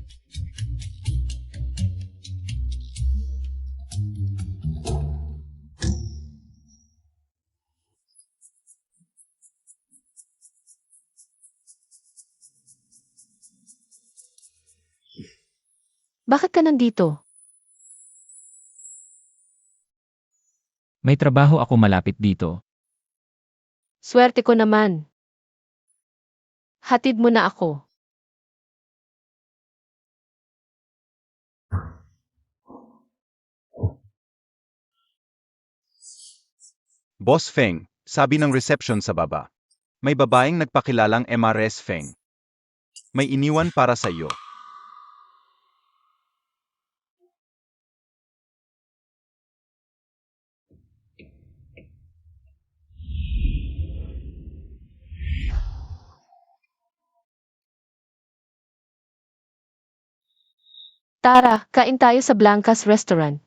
Speaker 1: bakit ka nandito?
Speaker 3: May trabaho ako malapit dito.
Speaker 1: Swerte ko naman. Hatid mo na ako.
Speaker 4: Boss Feng, sabi ng reception sa baba. May babaeng nagpakilalang MRS Feng. May iniwan para sa iyo.
Speaker 1: Tara, kain tayo sa Blanca's Restaurant.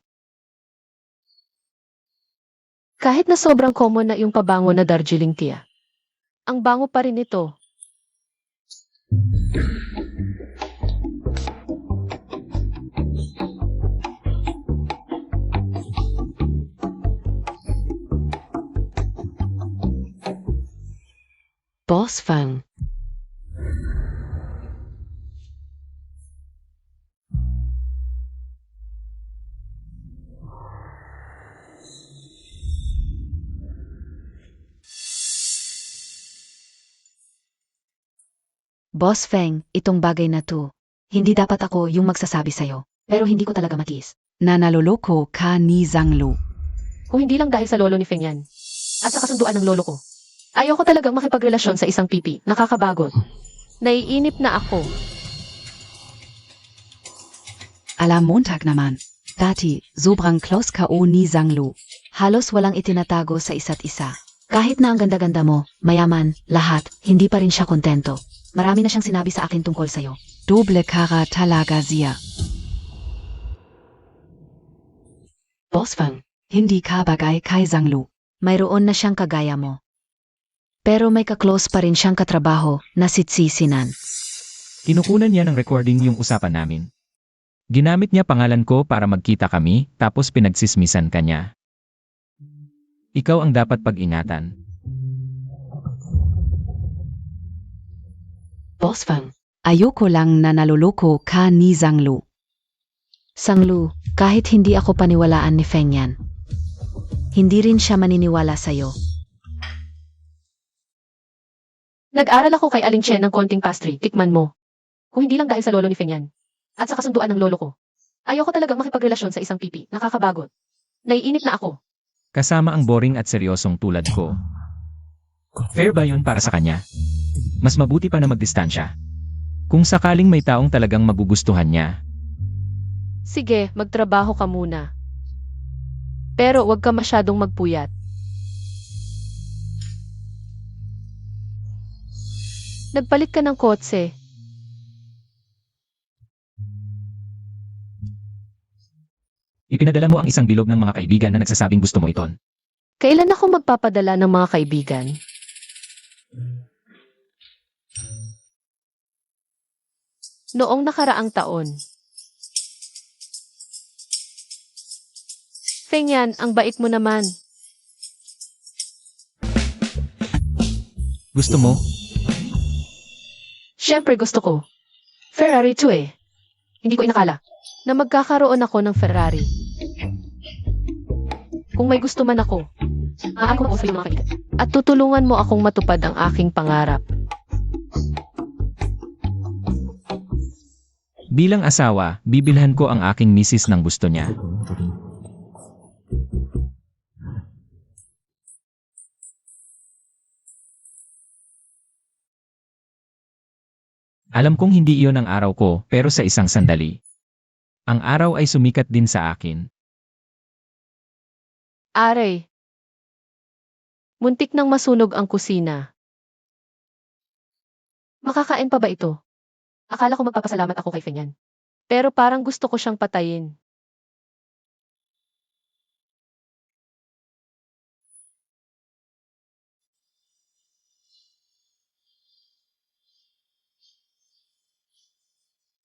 Speaker 1: Kahit na sobrang common na yung pabango na Darjeeling tea, ang bango pa rin ito.
Speaker 5: Boss Feng.
Speaker 2: Boss Feng, itong bagay na to.
Speaker 5: Hindi dapat ako yung magsasabi sa'yo. Pero hindi ko talaga matiis. Nanaloloko ka ni Zhanglu.
Speaker 1: Kung hindi lang dahil sa lolo ni Feng yan. At sa kasunduan ng lolo ko. Ayoko talagang makipagrelasyon sa isang pipi. Nakakabagot. Naiinip na ako.
Speaker 5: Alam Montag naman. Dati, sobrang close ka ni Zhanglu.
Speaker 2: Halos walang itinatago sa isa't isa. Kahit na ang ganda-ganda mo, mayaman, lahat, hindi pa rin siya kontento.
Speaker 5: Marami na siyang sinabi sa akin tungkol sa'yo. Doble cara talaga siya. Boss Feng, hindi ka bagay kay Zhanglu.
Speaker 2: Mayroon na siyang kagaya mo. Pero may ka-close pa rin siyang katrabaho na si Tsisinan.
Speaker 3: Kinukunan niya ng recording yung usapan namin. Ginamit niya pangalan ko para magkita kami, tapos pinagsismisan ka niya. Ikaw ang dapat pag-ingatan.
Speaker 5: Boss Feng, ayoko lang na naluloko ka ni Zhanglu.
Speaker 2: Sanglu, kahit hindi ako paniwalaan ni Feng yan, hindi rin siya maniniwala sa'yo.
Speaker 1: Nag-aral ako kay Aling Chen ng konting pastry, tikman mo. Kung hindi lang dahil sa lolo ni Feng yan. At sa kasunduan ng lolo ko. Ayoko talagang makipagrelasyon sa isang pipi, nakakabagot. Naiinip na ako.
Speaker 3: Kasama ang boring at seryosong tulad ko. Fair ba yun para sa kanya? Mas mabuti pa na magdistansya. Kung sakaling may taong talagang magugustuhan niya,
Speaker 1: Sige, magtrabaho ka muna. Pero huwag ka masyadong magpuyat. Nagpalit ka ng kotse.
Speaker 3: ipinadala mo ang isang bilog ng mga kaibigan na nagsasabing gusto mo iton.
Speaker 1: Kailan ako magpapadala ng mga kaibigan? Noong nakaraang taon. Feng yan, ang bait mo naman.
Speaker 3: Gusto mo?
Speaker 1: Siyempre gusto ko. Ferrari to eh. Hindi ko inakala na magkakaroon ako ng Ferrari. Kung may gusto man ako, ako mag-offer yung mga kaibigan. At tutulungan mo akong matupad ang aking pangarap.
Speaker 3: Bilang asawa, bibilhan ko ang aking misis ng gusto niya. Alam kong hindi iyon ang araw ko, pero sa isang sandali. Ang araw ay sumikat din sa akin.
Speaker 1: Aray. Muntik nang masunog ang kusina. Makakain pa ba ito? Akala ko magpapasalamat ako kay Feng yan. Pero parang gusto ko siyang patayin.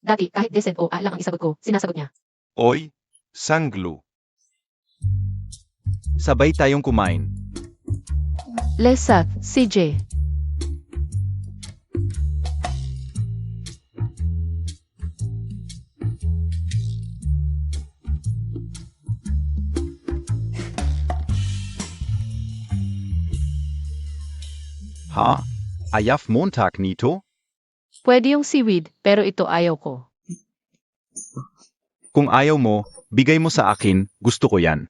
Speaker 1: Dati, kahit decent o lang ang isagot ko, sinasagot niya.
Speaker 4: Oy, Sanglu. Sabay tayong kumain.
Speaker 1: Lesat, CJ.
Speaker 4: Ha? Ayaf Montag nito?
Speaker 1: Pwede yung seaweed, pero ito ayaw ko.
Speaker 4: Kung ayaw mo, bigay mo sa akin, gusto ko yan.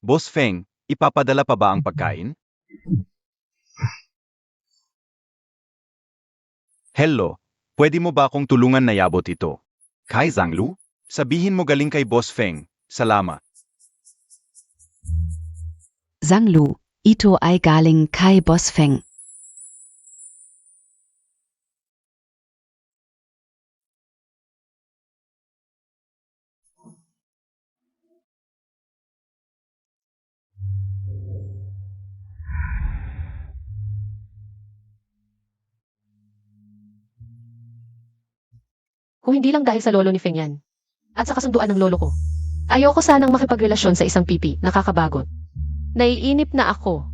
Speaker 4: Boss Feng, ipapadala pa ba ang pagkain? Hello, pwede mo ba akong tulungan na yabot ito? Kay Zhanglu? Sabihin mo galing kay Boss Feng, salamat.
Speaker 5: Zhanglu, ito ay galing kay Boss Feng.
Speaker 1: Kung hindi lang dahil sa lolo ni Feng yan. At sa kasunduan ng lolo ko. Ayoko sanang makipagrelasyon sa isang pipi, nakakabagot. Naiinip na ako.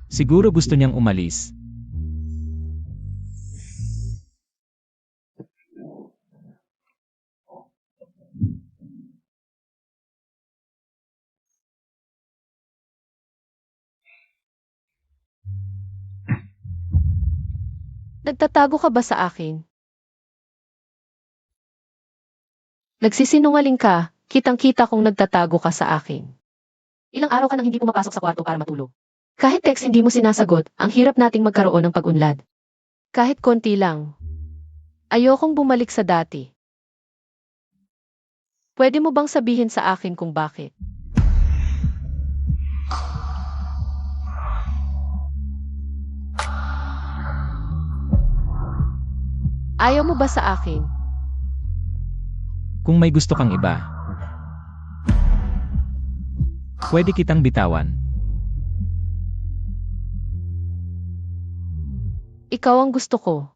Speaker 3: Siguro gusto niyang umalis.
Speaker 1: Nagtatago ka ba sa akin? Nagsisinungaling ka, kitang-kita kong nagtatago ka sa akin. Ilang araw ka nang hindi pumapasok sa kwarto para matulog. Kahit text hindi mo sinasagot, ang hirap nating magkaroon ng pag-unlad. Kahit konti lang. Ayokong bumalik sa dati. Pwede mo bang sabihin sa akin kung bakit? Ayaw mo ba sa akin?
Speaker 3: Kung may gusto kang iba. Pwede kitang bitawan.
Speaker 1: Ikaw ang gusto ko.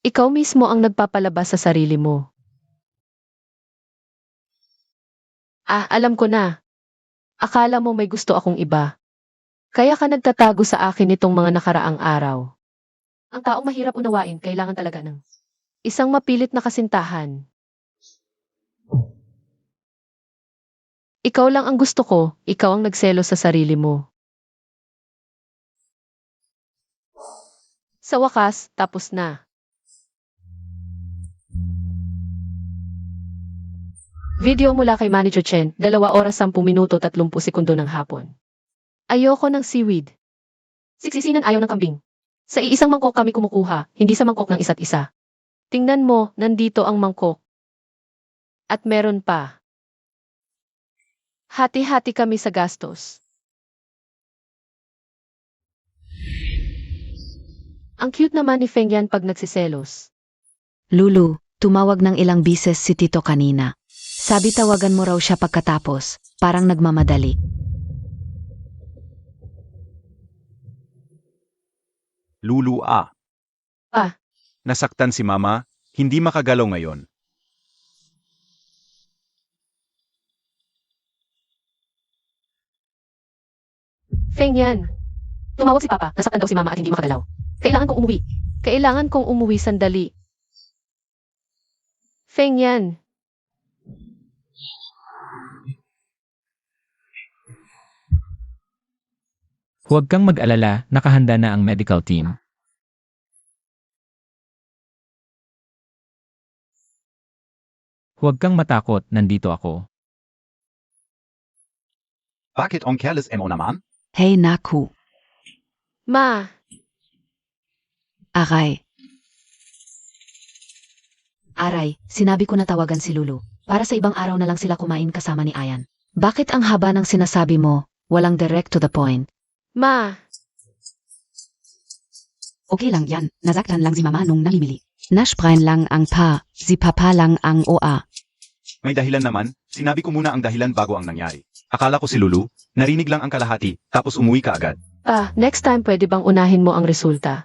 Speaker 1: Ikaw mismo ang nagpapalabas sa sarili mo. Alam ko na. Akala mo may gusto akong iba. Kaya ka nagtatago sa akin itong mga nakaraang araw. Ang taong mahirap unawain, kailangan talaga ng isang mapilit na kasintahan. Ikaw lang ang gusto ko, ikaw ang nagselos sa sarili mo. Sa wakas, tapos na. Video mula kay Manager Chen, 2 oras 10 minuto 30 sekundo ng hapon. Ayoko ng seaweed. Siksisinan ayaw ng kambing. Sa iisang mangkok kami kumukuha, hindi sa mangkok ng isa't isa. Tingnan mo, nandito ang mangkok. At meron pa. Hati-hati kami sa gastos. Ang cute naman ni Feng Yan pag nagsiselos.
Speaker 2: Lulu, tumawag ng ilang bises si Tito kanina. Sabi tawagan mo raw siya pagkatapos, parang nagmamadali.
Speaker 4: Lulu. Nasaktan si Mama, hindi makagalaw ngayon.
Speaker 1: Feng Yan. Tumawag si Papa, nasaktan daw si Mama at hindi makagalaw. Kailangan kong umuwi. Kailangan kong umuwi sandali. Feng Yan.
Speaker 3: Huwag kang mag-alala, nakahanda na ang medical team. Huwag kang matakot, nandito ako.
Speaker 4: Bakit ang careless mo naman?
Speaker 2: Hey Naku,
Speaker 1: Ma,
Speaker 2: Aray. Aray, sinabi ko na tawagan si Lulu. Para sa ibang araw na lang sila kumain kasama ni Ayan. Bakit ang haba ng sinasabi mo, walang direct to the point?
Speaker 1: Ma.
Speaker 5: Okay lang yan, nasaktan lang si Mama nung namimili.
Speaker 2: Nasprain lang ang pa, si Papa lang ang oa.
Speaker 4: May dahilan naman, sinabi ko muna ang dahilan bago ang nangyari. Akala ko si Lulu, narinig lang ang kalahati, tapos umuwi ka agad.
Speaker 1: Next time pwede bang unahin mo ang resulta?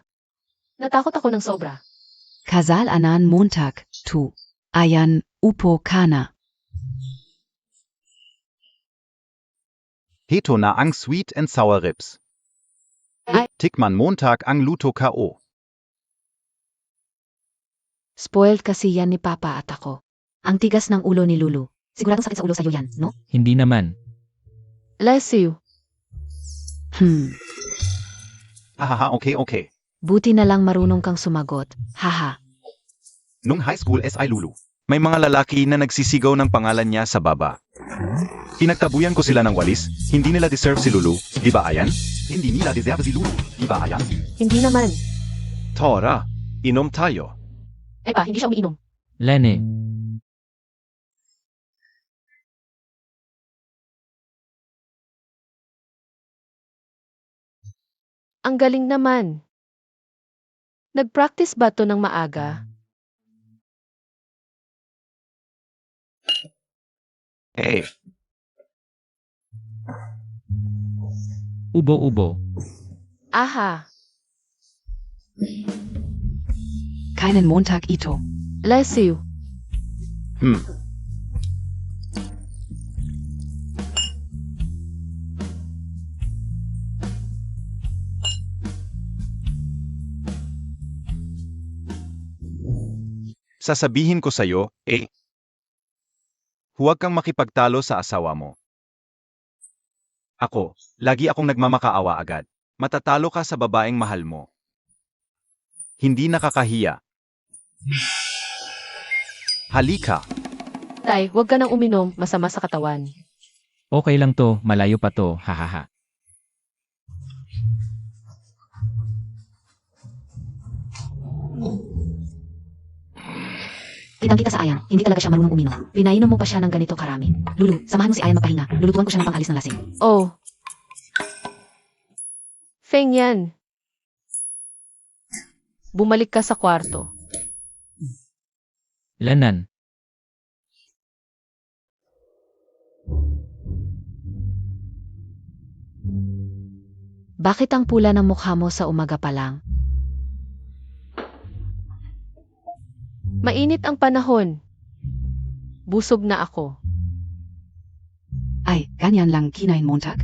Speaker 1: Natakot ako ng sobra.
Speaker 2: Kasal anan Montag, tu. Ayan, upo kana.
Speaker 4: Heto na ang sweet and sour ribs.
Speaker 1: Ay.
Speaker 4: Tikman Montag ang luto ko.
Speaker 2: Spoiled kasi yan ni Papa at ako. Ang tigas ng ulo ni Lulu.
Speaker 5: Siguradong sakit sa ulo sa'yo yan, no?
Speaker 3: Hindi naman.
Speaker 1: Bless you.
Speaker 4: Hahaha, okay.
Speaker 2: Buti na lang marunong kang sumagot. Haha.
Speaker 4: Nung high school SI Lulu, may mga lalaki na nagsisigaw ng pangalan niya sa baba. Pinagtabuyan ko sila ng walis, hindi nila deserve si Lulu, di ba Ayan? Hindi nila deserve si Lulu, di ba Ayan?
Speaker 1: Hindi naman.
Speaker 4: Tora, inom tayo.
Speaker 1: Hindi siya umiinom.
Speaker 3: Lene,
Speaker 1: Ang galing naman. Nag-practice ba to ng maaga?
Speaker 3: ubo-ubo.
Speaker 1: Aha.
Speaker 5: Keinen Montag, Ito.
Speaker 1: Bless you.
Speaker 4: Sasabihin ko sa'yo, huwag kang makipagtalo sa asawa mo. Ako, lagi akong nagmamakaawa agad. Matatalo ka sa babaeng mahal mo. Hindi nakakahiya. Halika.
Speaker 1: Tay, huwag ka nang uminom, masama sa katawan.
Speaker 3: Okay lang to, malayo pa to, hahaha.
Speaker 5: Kitang-kita sa Ayan, hindi talaga siya marunong uminom. Pinainom mo pa siya ng ganito karami. Lulu, samahan mo si Ayan magpahinga. Lulutuan ko siya ng pang-alis ng lasing.
Speaker 1: Oh. Feng Yan. Bumalik ka sa kwarto.
Speaker 3: Lanan.
Speaker 2: Bakit ang pula ng mukha mo sa umaga pa lang?
Speaker 1: Mainit ang panahon. Busog na ako.
Speaker 5: Ay, ganyan lang kinain Montag?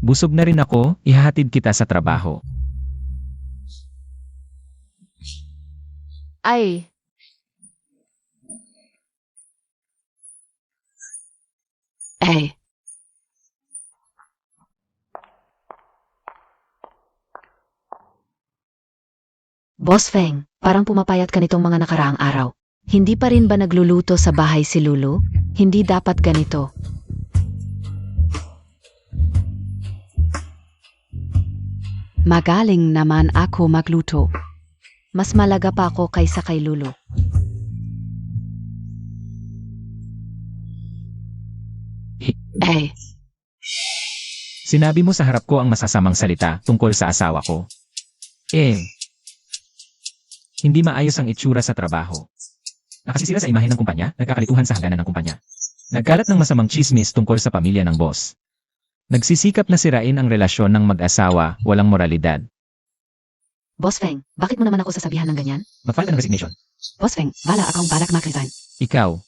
Speaker 3: Busog na rin ako, ihahatid kita sa trabaho.
Speaker 1: Ay,
Speaker 5: Ay,
Speaker 2: Boss Feng, parang pumapayat ka nitong mga nakaraang araw. Hindi pa rin ba nagluluto sa bahay si Lulu? Hindi dapat ganito.
Speaker 5: magaling naman ako magluto.
Speaker 2: Mas malaga pa ako kaysa kay Lulu.
Speaker 5: Ay,
Speaker 3: Sinabi mo sa harap ko ang masasamang salita tungkol sa asawa ko. Hindi maayos ang itsura sa trabaho. Nakasisira sa imahe ng kumpanya, nagkakalituhan sa hangganan ng kumpanya. Nagkalat ng masamang chismis tungkol sa pamilya ng boss. Nagsisikap na sirain ang relasyon ng mag-asawa, walang moralidad.
Speaker 5: Boss Feng, bakit mo naman ako sasabihan ng ganyan?
Speaker 3: Mag-file ka ng resignation.
Speaker 5: Boss Feng, bala akong balak mag-resign.
Speaker 3: Ikaw.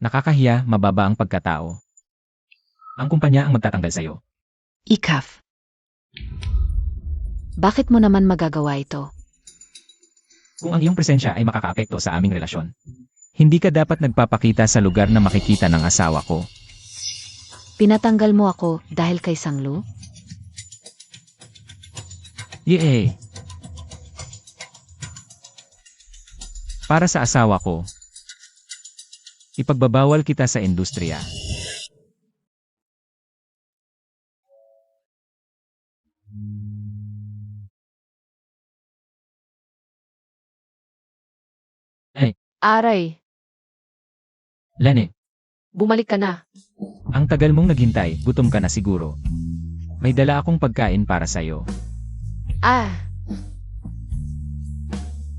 Speaker 3: Nakakahiya, mababa ang pagkatao. Ang kumpanya ang magtatanggal sa'yo.
Speaker 5: Ikaf.
Speaker 2: Bakit mo naman magagawa ito?
Speaker 3: Kung ang iyong presensya ay makakaapekto sa aming relasyon, hindi ka dapat nagpapakita sa lugar na makikita ng asawa ko.
Speaker 2: Pinatanggal mo ako dahil kay Sanglu?
Speaker 3: Yee. Para sa asawa ko, ipagbabawal kita sa industriya.
Speaker 1: aray,
Speaker 3: Lane,
Speaker 1: bumalik ka na.
Speaker 3: ang tagal mong naghintay, gutom ka na siguro. May dala akong pagkain para sa'yo.
Speaker 1: Ah,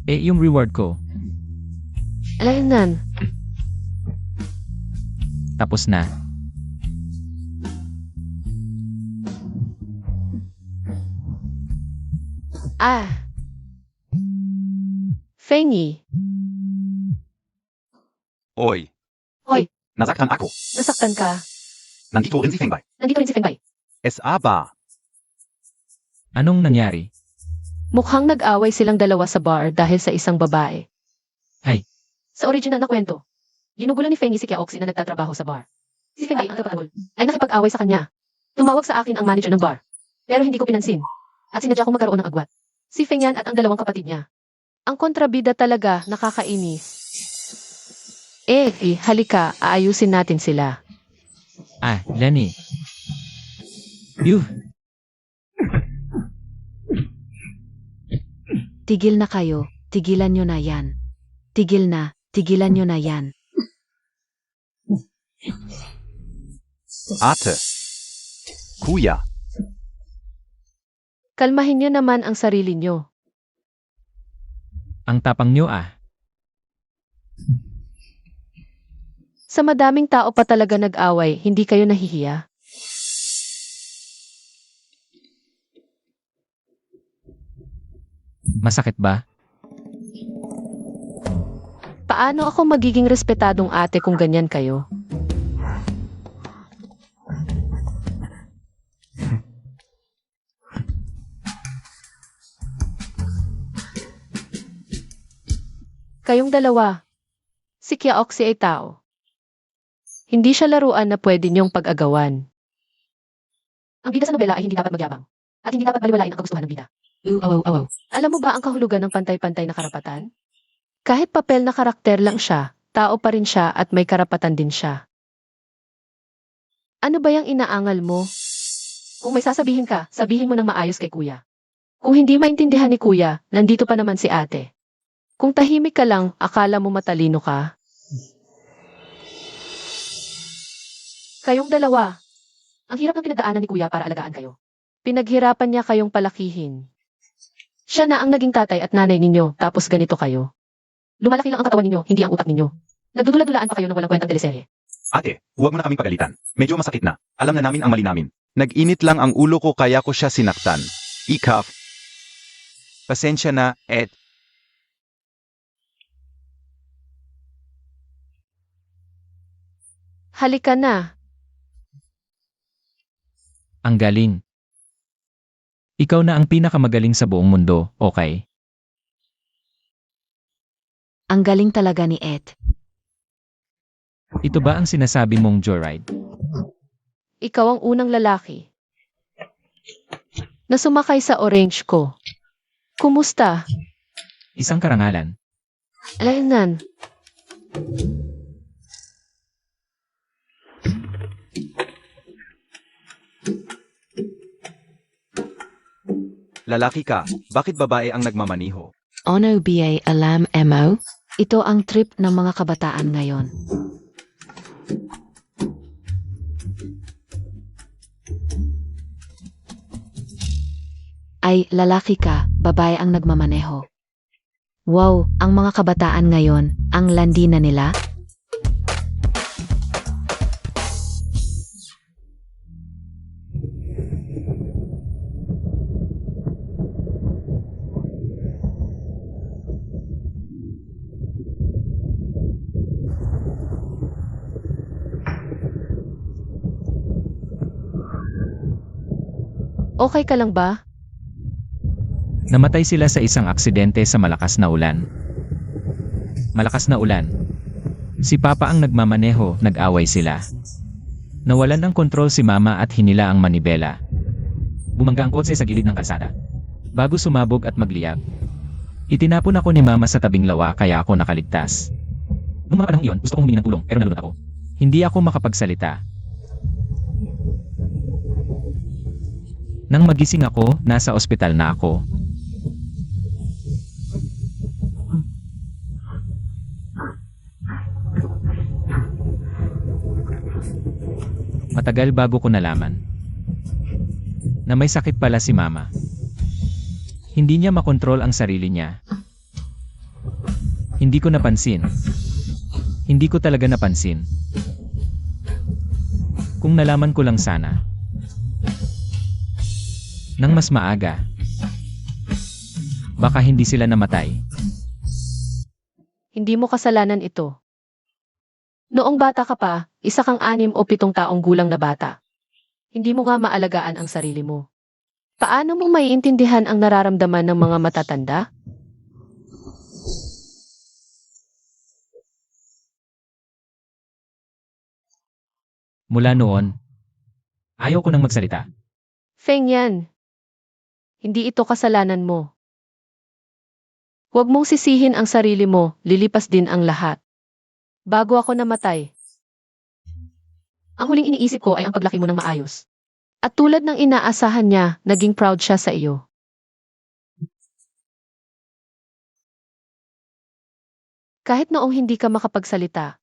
Speaker 3: Yung reward ko,
Speaker 1: alainan.
Speaker 3: tapos na.
Speaker 1: Ah. Fengi,
Speaker 4: Oy.
Speaker 1: Hoy.
Speaker 4: Nasaktan ako.
Speaker 1: nasaktan ka.
Speaker 4: Nandito rin si Fengbay.
Speaker 1: Nandito rin si Fengbay.
Speaker 4: Aba.
Speaker 3: Anong nangyari?
Speaker 1: Mukhang nag-away silang dalawa sa bar dahil sa isang babae.
Speaker 3: Ay.
Speaker 1: Sa original na kwento, ginugulo ni Fengi si Kiaoxi na nagtatrabaho sa bar. Si Fengi, ang tagapagtanggol, ay nakipag-away sa kanya. Tumawag sa akin ang manager ng bar, pero hindi ko pinansin. At sinadya kong magkaroon ng agwat. Si Feng yan at ang dalawang kapatid niya. Ang kontrabida talaga, nakakainis. Halika, aayusin natin sila.
Speaker 3: Lani. Yuh,
Speaker 2: Tigil na kayo, tigilan nyo na yan. Tigil na, tigilan nyo na yan.
Speaker 4: Ate. Kuya.
Speaker 1: Kalmahin niyo naman ang sarili niyo.
Speaker 3: ang tapang nyo
Speaker 1: Sa madaming tao pa talaga nag-away, hindi kayo nahihiya.
Speaker 3: Masakit ba?
Speaker 1: Paano ako magiging respetadong ate kung ganyan kayo? Kayong dalawa, si Kiaoxi ay tao. Hindi siya laruan na pwede niyong pag-agawan. Ang bida sa nobela ay hindi dapat magyabang. At hindi dapat baliwalain ang kagustuhan ng bida. Alam mo ba ang kahulugan ng pantay-pantay na karapatan? Kahit papel na karakter lang siya, tao pa rin siya at may karapatan din siya. Ano ba yung inaangal mo? Kung may sasabihin ka, sabihin mo ng maayos kay kuya. Kung hindi maintindihan ni kuya, nandito pa naman si ate. Kung tahimik ka lang, akala mo matalino ka? Kayong dalawa, ang hirap ng pinagdaanan ni kuya para alagaan kayo. Pinaghirapan niya kayong palakihin. Siya na ang naging tatay at nanay ninyo, tapos ganito kayo. Lumalaki lang ang katawan ninyo, hindi ang utak ninyo. Nagdudula-dulaan pa kayo ng walang kwentang teleserye.
Speaker 4: Ate, huwag mo na kaming pagalitan. Medyo masakit na. Alam na namin ang mali namin. Nag-init lang ang ulo ko kaya ko siya sinaktan. Ikaf. Pasensya na, Ed.
Speaker 1: Halika na.
Speaker 3: Ang galing. Ikaw na ang pinakamagaling sa buong mundo, okay?
Speaker 2: Ang galing talaga ni Ed.
Speaker 3: Ito ba ang sinasabi mong joyride?
Speaker 1: Ikaw ang unang lalaki na sumakay sa orange ko. Kumusta?
Speaker 3: Isang karangalan.
Speaker 1: Alaynan.
Speaker 4: Lalaki ka, bakit babae ang nagmamaniho?
Speaker 2: Ono ba alam mo? Ito ang trip ng mga kabataan ngayon. Ay, lalaki ka, babae ang nagmamaneho. Wow, ang mga kabataan ngayon, ang landi na nila?
Speaker 1: Okay ka lang ba?
Speaker 3: Namatay sila sa isang aksidente sa malakas na ulan. Malakas na ulan. Si Papa ang nagmamaneho, nag-away sila. Nawalan ng kontrol si Mama at hinila ang manibela. Bumangga ang kotse sa gilid ng kalsada. Bago sumabog at magliyab. Itinapon ako ni Mama sa tabing lawa kaya ako nakaligtas. Noong mga panahong iyon, gusto kong humingi ng tulong pero nalulunod ako. Hindi ako makapagsalita. Nang magising ako, nasa ospital na ako. Matagal bago ko nalaman na may sakit pala si Mama. Hindi niya makontrol ang sarili niya. Hindi ko napansin. Hindi ko talaga napansin. Kung nalaman ko lang sana. Nang mas maaga. Baka hindi sila namatay.
Speaker 1: Hindi mo kasalanan ito. Noong bata ka pa, isa kang 6 o 7 taong gulang na bata. Hindi mo nga maalagaan ang sarili mo. Paano mo maiintindihan ang nararamdaman ng mga matatanda?
Speaker 3: Mula noon, ayaw ko nang magsalita.
Speaker 1: Feng yan. Hindi ito kasalanan mo. Huwag mong sisihin ang sarili mo, lilipas din ang lahat. Bago ako namatay, ang huling iniisip ko ay ang paglaki mo ng maayos. At tulad ng inaasahan niya, naging proud siya sa iyo. Kahit noong hindi ka makapagsalita,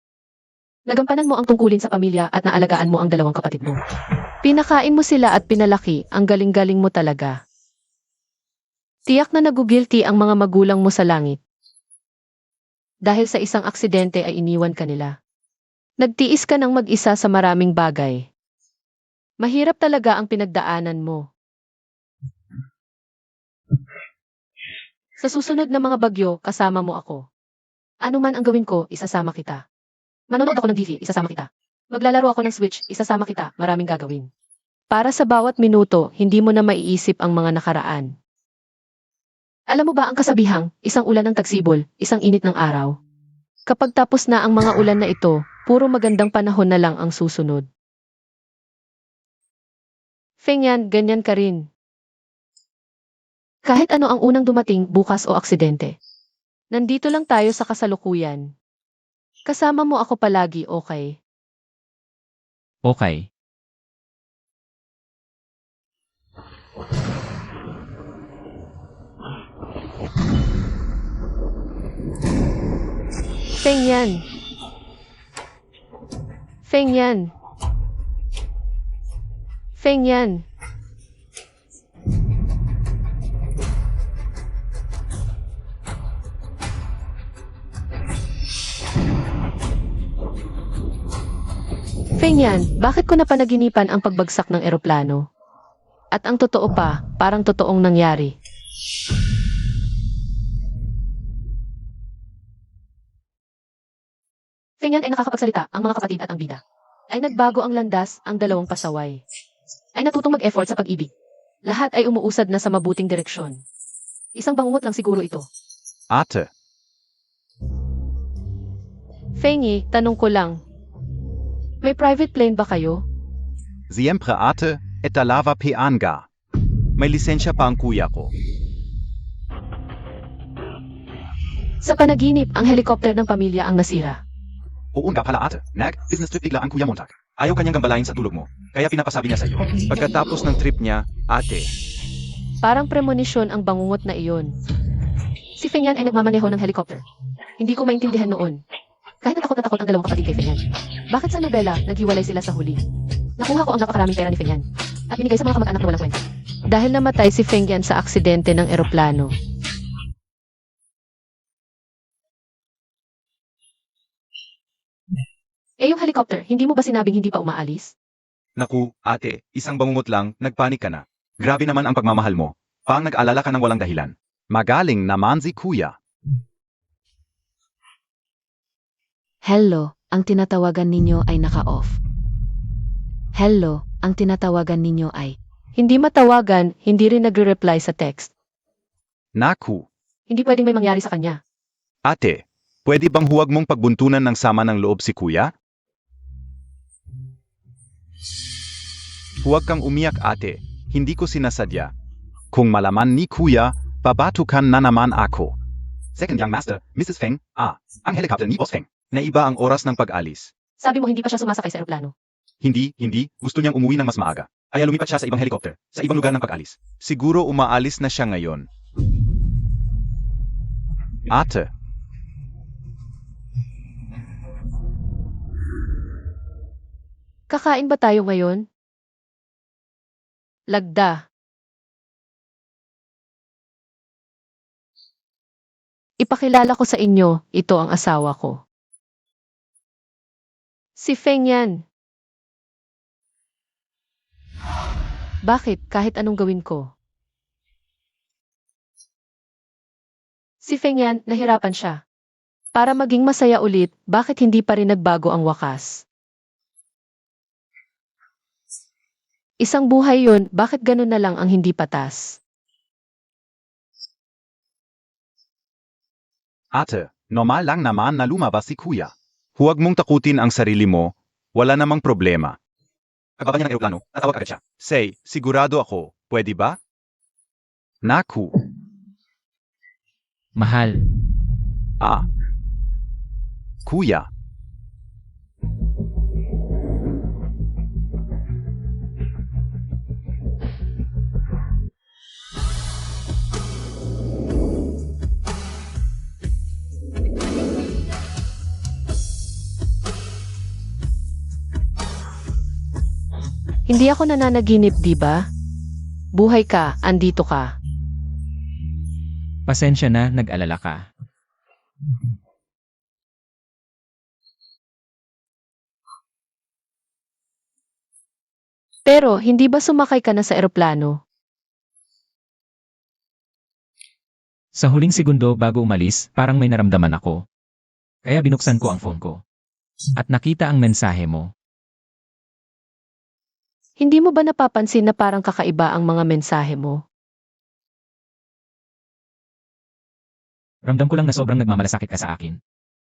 Speaker 1: nagampanan mo ang tungkulin sa pamilya at naalagaan mo ang 2 kapatid mo. Pinakain mo sila at pinalaki, ang galing-galing mo talaga. Tiyak na nagugilty ang mga magulang mo sa langit. Dahil sa isang aksidente ay iniwan ka nila. Nagtiis ka ng mag-isa sa maraming bagay. Mahirap talaga ang pinagdaanan mo. Sa susunod na mga bagyo, kasama mo ako. Ano man ang gawin ko, isasama kita. Manonood ako ng TV, isasama kita. Maglalaro ako ng Switch, isasama kita, maraming gagawin. Para sa bawat minuto, hindi mo na maiisip ang mga nakaraan. Alam mo ba ang kasabihang, isang ulan ng tagsibol, isang init ng araw? Kapag tapos na ang mga ulan na ito, puro magandang panahon na lang ang susunod. Feng yan, ganyan ka rin. Kahit ano ang unang dumating, bukas o aksidente. Nandito lang tayo sa kasalukuyan. Kasama mo ako palagi, okay?
Speaker 3: Okay.
Speaker 1: Feng yan. Feng yan. Feng yan. Feng Yan, bakit ko napanaginipan ang pagbagsak ng eroplano? At ang totoo pa, parang totoong nangyari. Feng Yan ay nakakapagsalita, ang mga kapatid at ang bida. Ay nagbago ang landas, ang dalawang pasaway. Ay natutong mag-effort sa pag-ibig. Lahat ay umuusad na sa mabuting direksyon. Isang bangungot lang siguro ito.
Speaker 4: Ate,
Speaker 1: Fengi, tanong ko lang. May private plane ba kayo?
Speaker 4: siempre ate, et lava peanga. May lisensya pa ang kuya ko.
Speaker 1: Sa panaginip, ang helikopter ng pamilya ang nasira.
Speaker 4: Oo nga pala ate, business trip bigla ang kuya Montag. Ayaw kanyang gambalain sa tulog mo, kaya pinapasabi niya sa iyo. Pagkatapos ng trip niya, ate,
Speaker 1: Parang premonisyon ang bangungot na iyon. Si Feng Yan ay nagmamaneho ng helicopter. Hindi ko maintindihan noon. Kahit na takot ang dalawang kapatid kay Feng Yan. Bakit sa nobela, naghiwalay sila sa huli? Nakuha ko ang napakaraming pera ni Feng Yan. At binigay sa mga kamag-anak na walang kwenta. Dahil namatay si Feng Yan sa aksidente ng eroplano. Eh yung helicopter, hindi mo ba sinabing hindi pa umaalis?
Speaker 4: naku, ate, isang bangungot lang, nagpanik ka na. Grabe naman ang pagmamahal mo. Pang nag-alala ka ng walang dahilan. Magaling naman si kuya.
Speaker 2: Hello, ang tinatawagan ninyo ay naka-off. Hello, ang tinatawagan ninyo ay
Speaker 1: Hindi matawagan, hindi rin nagre-reply sa text.
Speaker 4: Naku,
Speaker 1: Hindi pwedeng may mangyari sa kanya.
Speaker 4: ate, pwede bang huwag mong pagbuntunan ng sama ng loob si kuya? Huwag kang umiyak ate, hindi ko sinasadya. Kung malaman ni kuya, babatukan na naman ako. Second young master, Mrs. Feng, ang helicopter ni Boss Feng. Naiba ang oras ng pag-alis.
Speaker 1: Sabi mo hindi pa siya sumasakay sa eroplano.
Speaker 4: Hindi, gusto niyang umuwi ng mas maaga. Kaya lumipat siya sa ibang helicopter, sa ibang lugar ng pag-alis. Siguro umaalis na siya ngayon. Ate,
Speaker 1: Kakain ba tayo ngayon? Lagda. Ipakilala ko sa inyo, ito ang asawa ko. Si Feng Yan. Bakit kahit anong gawin ko? Si Feng Yan, nahirapan siya. Para maging masaya ulit, bakit hindi pa rin nagbago ang wakas? Isang buhay yun, bakit ganun na lang ang hindi patas?
Speaker 4: ate, normal lang naman na lumabas si kuya. Huwag mong takutin ang sarili mo, wala namang problema. Pagbaba niya ng aeroplano, natawag agad siya. Say, sigurado ako, pwede ba? Naku,
Speaker 3: Mahal,
Speaker 4: kuya.
Speaker 1: Hindi ako nananaginip, di ba? Buhay ka, andito ka.
Speaker 3: pasensya na, nag-alala ka.
Speaker 1: Pero, hindi ba sumakay ka na sa eroplano?
Speaker 3: Sa huling segundo bago umalis, parang may naramdaman ako. Kaya binuksan ko ang phone ko. At nakita ang mensahe mo.
Speaker 1: Hindi mo ba napapansin na parang kakaiba ang mga mensahe mo?
Speaker 3: Ramdam ko lang na sobrang nagmamalasakit ka sa akin.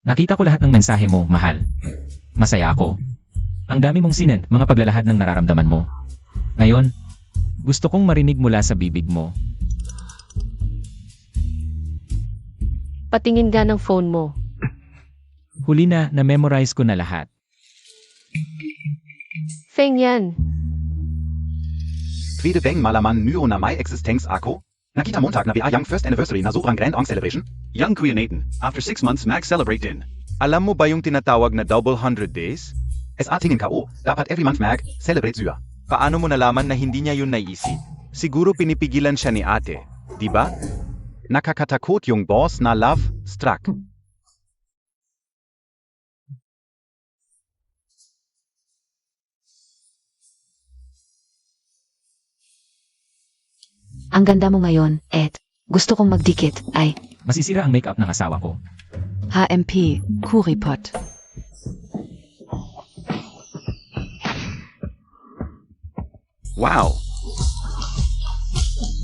Speaker 3: Nakita ko lahat ng mensahe mo, mahal. Masaya ako. Ang dami mong sinend, mga paglalahad ng nararamdaman mo. Ngayon, gusto kong marinig mula sa bibig mo.
Speaker 1: Patingin nga ng phone mo.
Speaker 3: Huli na memorize ko na lahat.
Speaker 1: Feng Yan,
Speaker 4: Pwede bang malaman nyo na may existence ako? Nakita Montag na yung first anniversary na sobrang grand ang celebration?
Speaker 7: Young Kuya Nathan, after 6 months, Mag celebrate din.
Speaker 4: Alam mo ba yung tinatawag na double 100 days?
Speaker 7: Tingin ka, dapat every month Mag celebrate siya.
Speaker 4: Paano mo nalaman na hindi niya yun naisip? Siguro pinipigilan siya ni ate, di ba? Nakakatakot yung boss na love struck.
Speaker 2: Ang ganda mo ngayon, Ed. Gusto kong magdikit, ay.
Speaker 3: Masisira ang makeup ng asawa ko.
Speaker 6: HMP, Kuripot.
Speaker 4: Wow!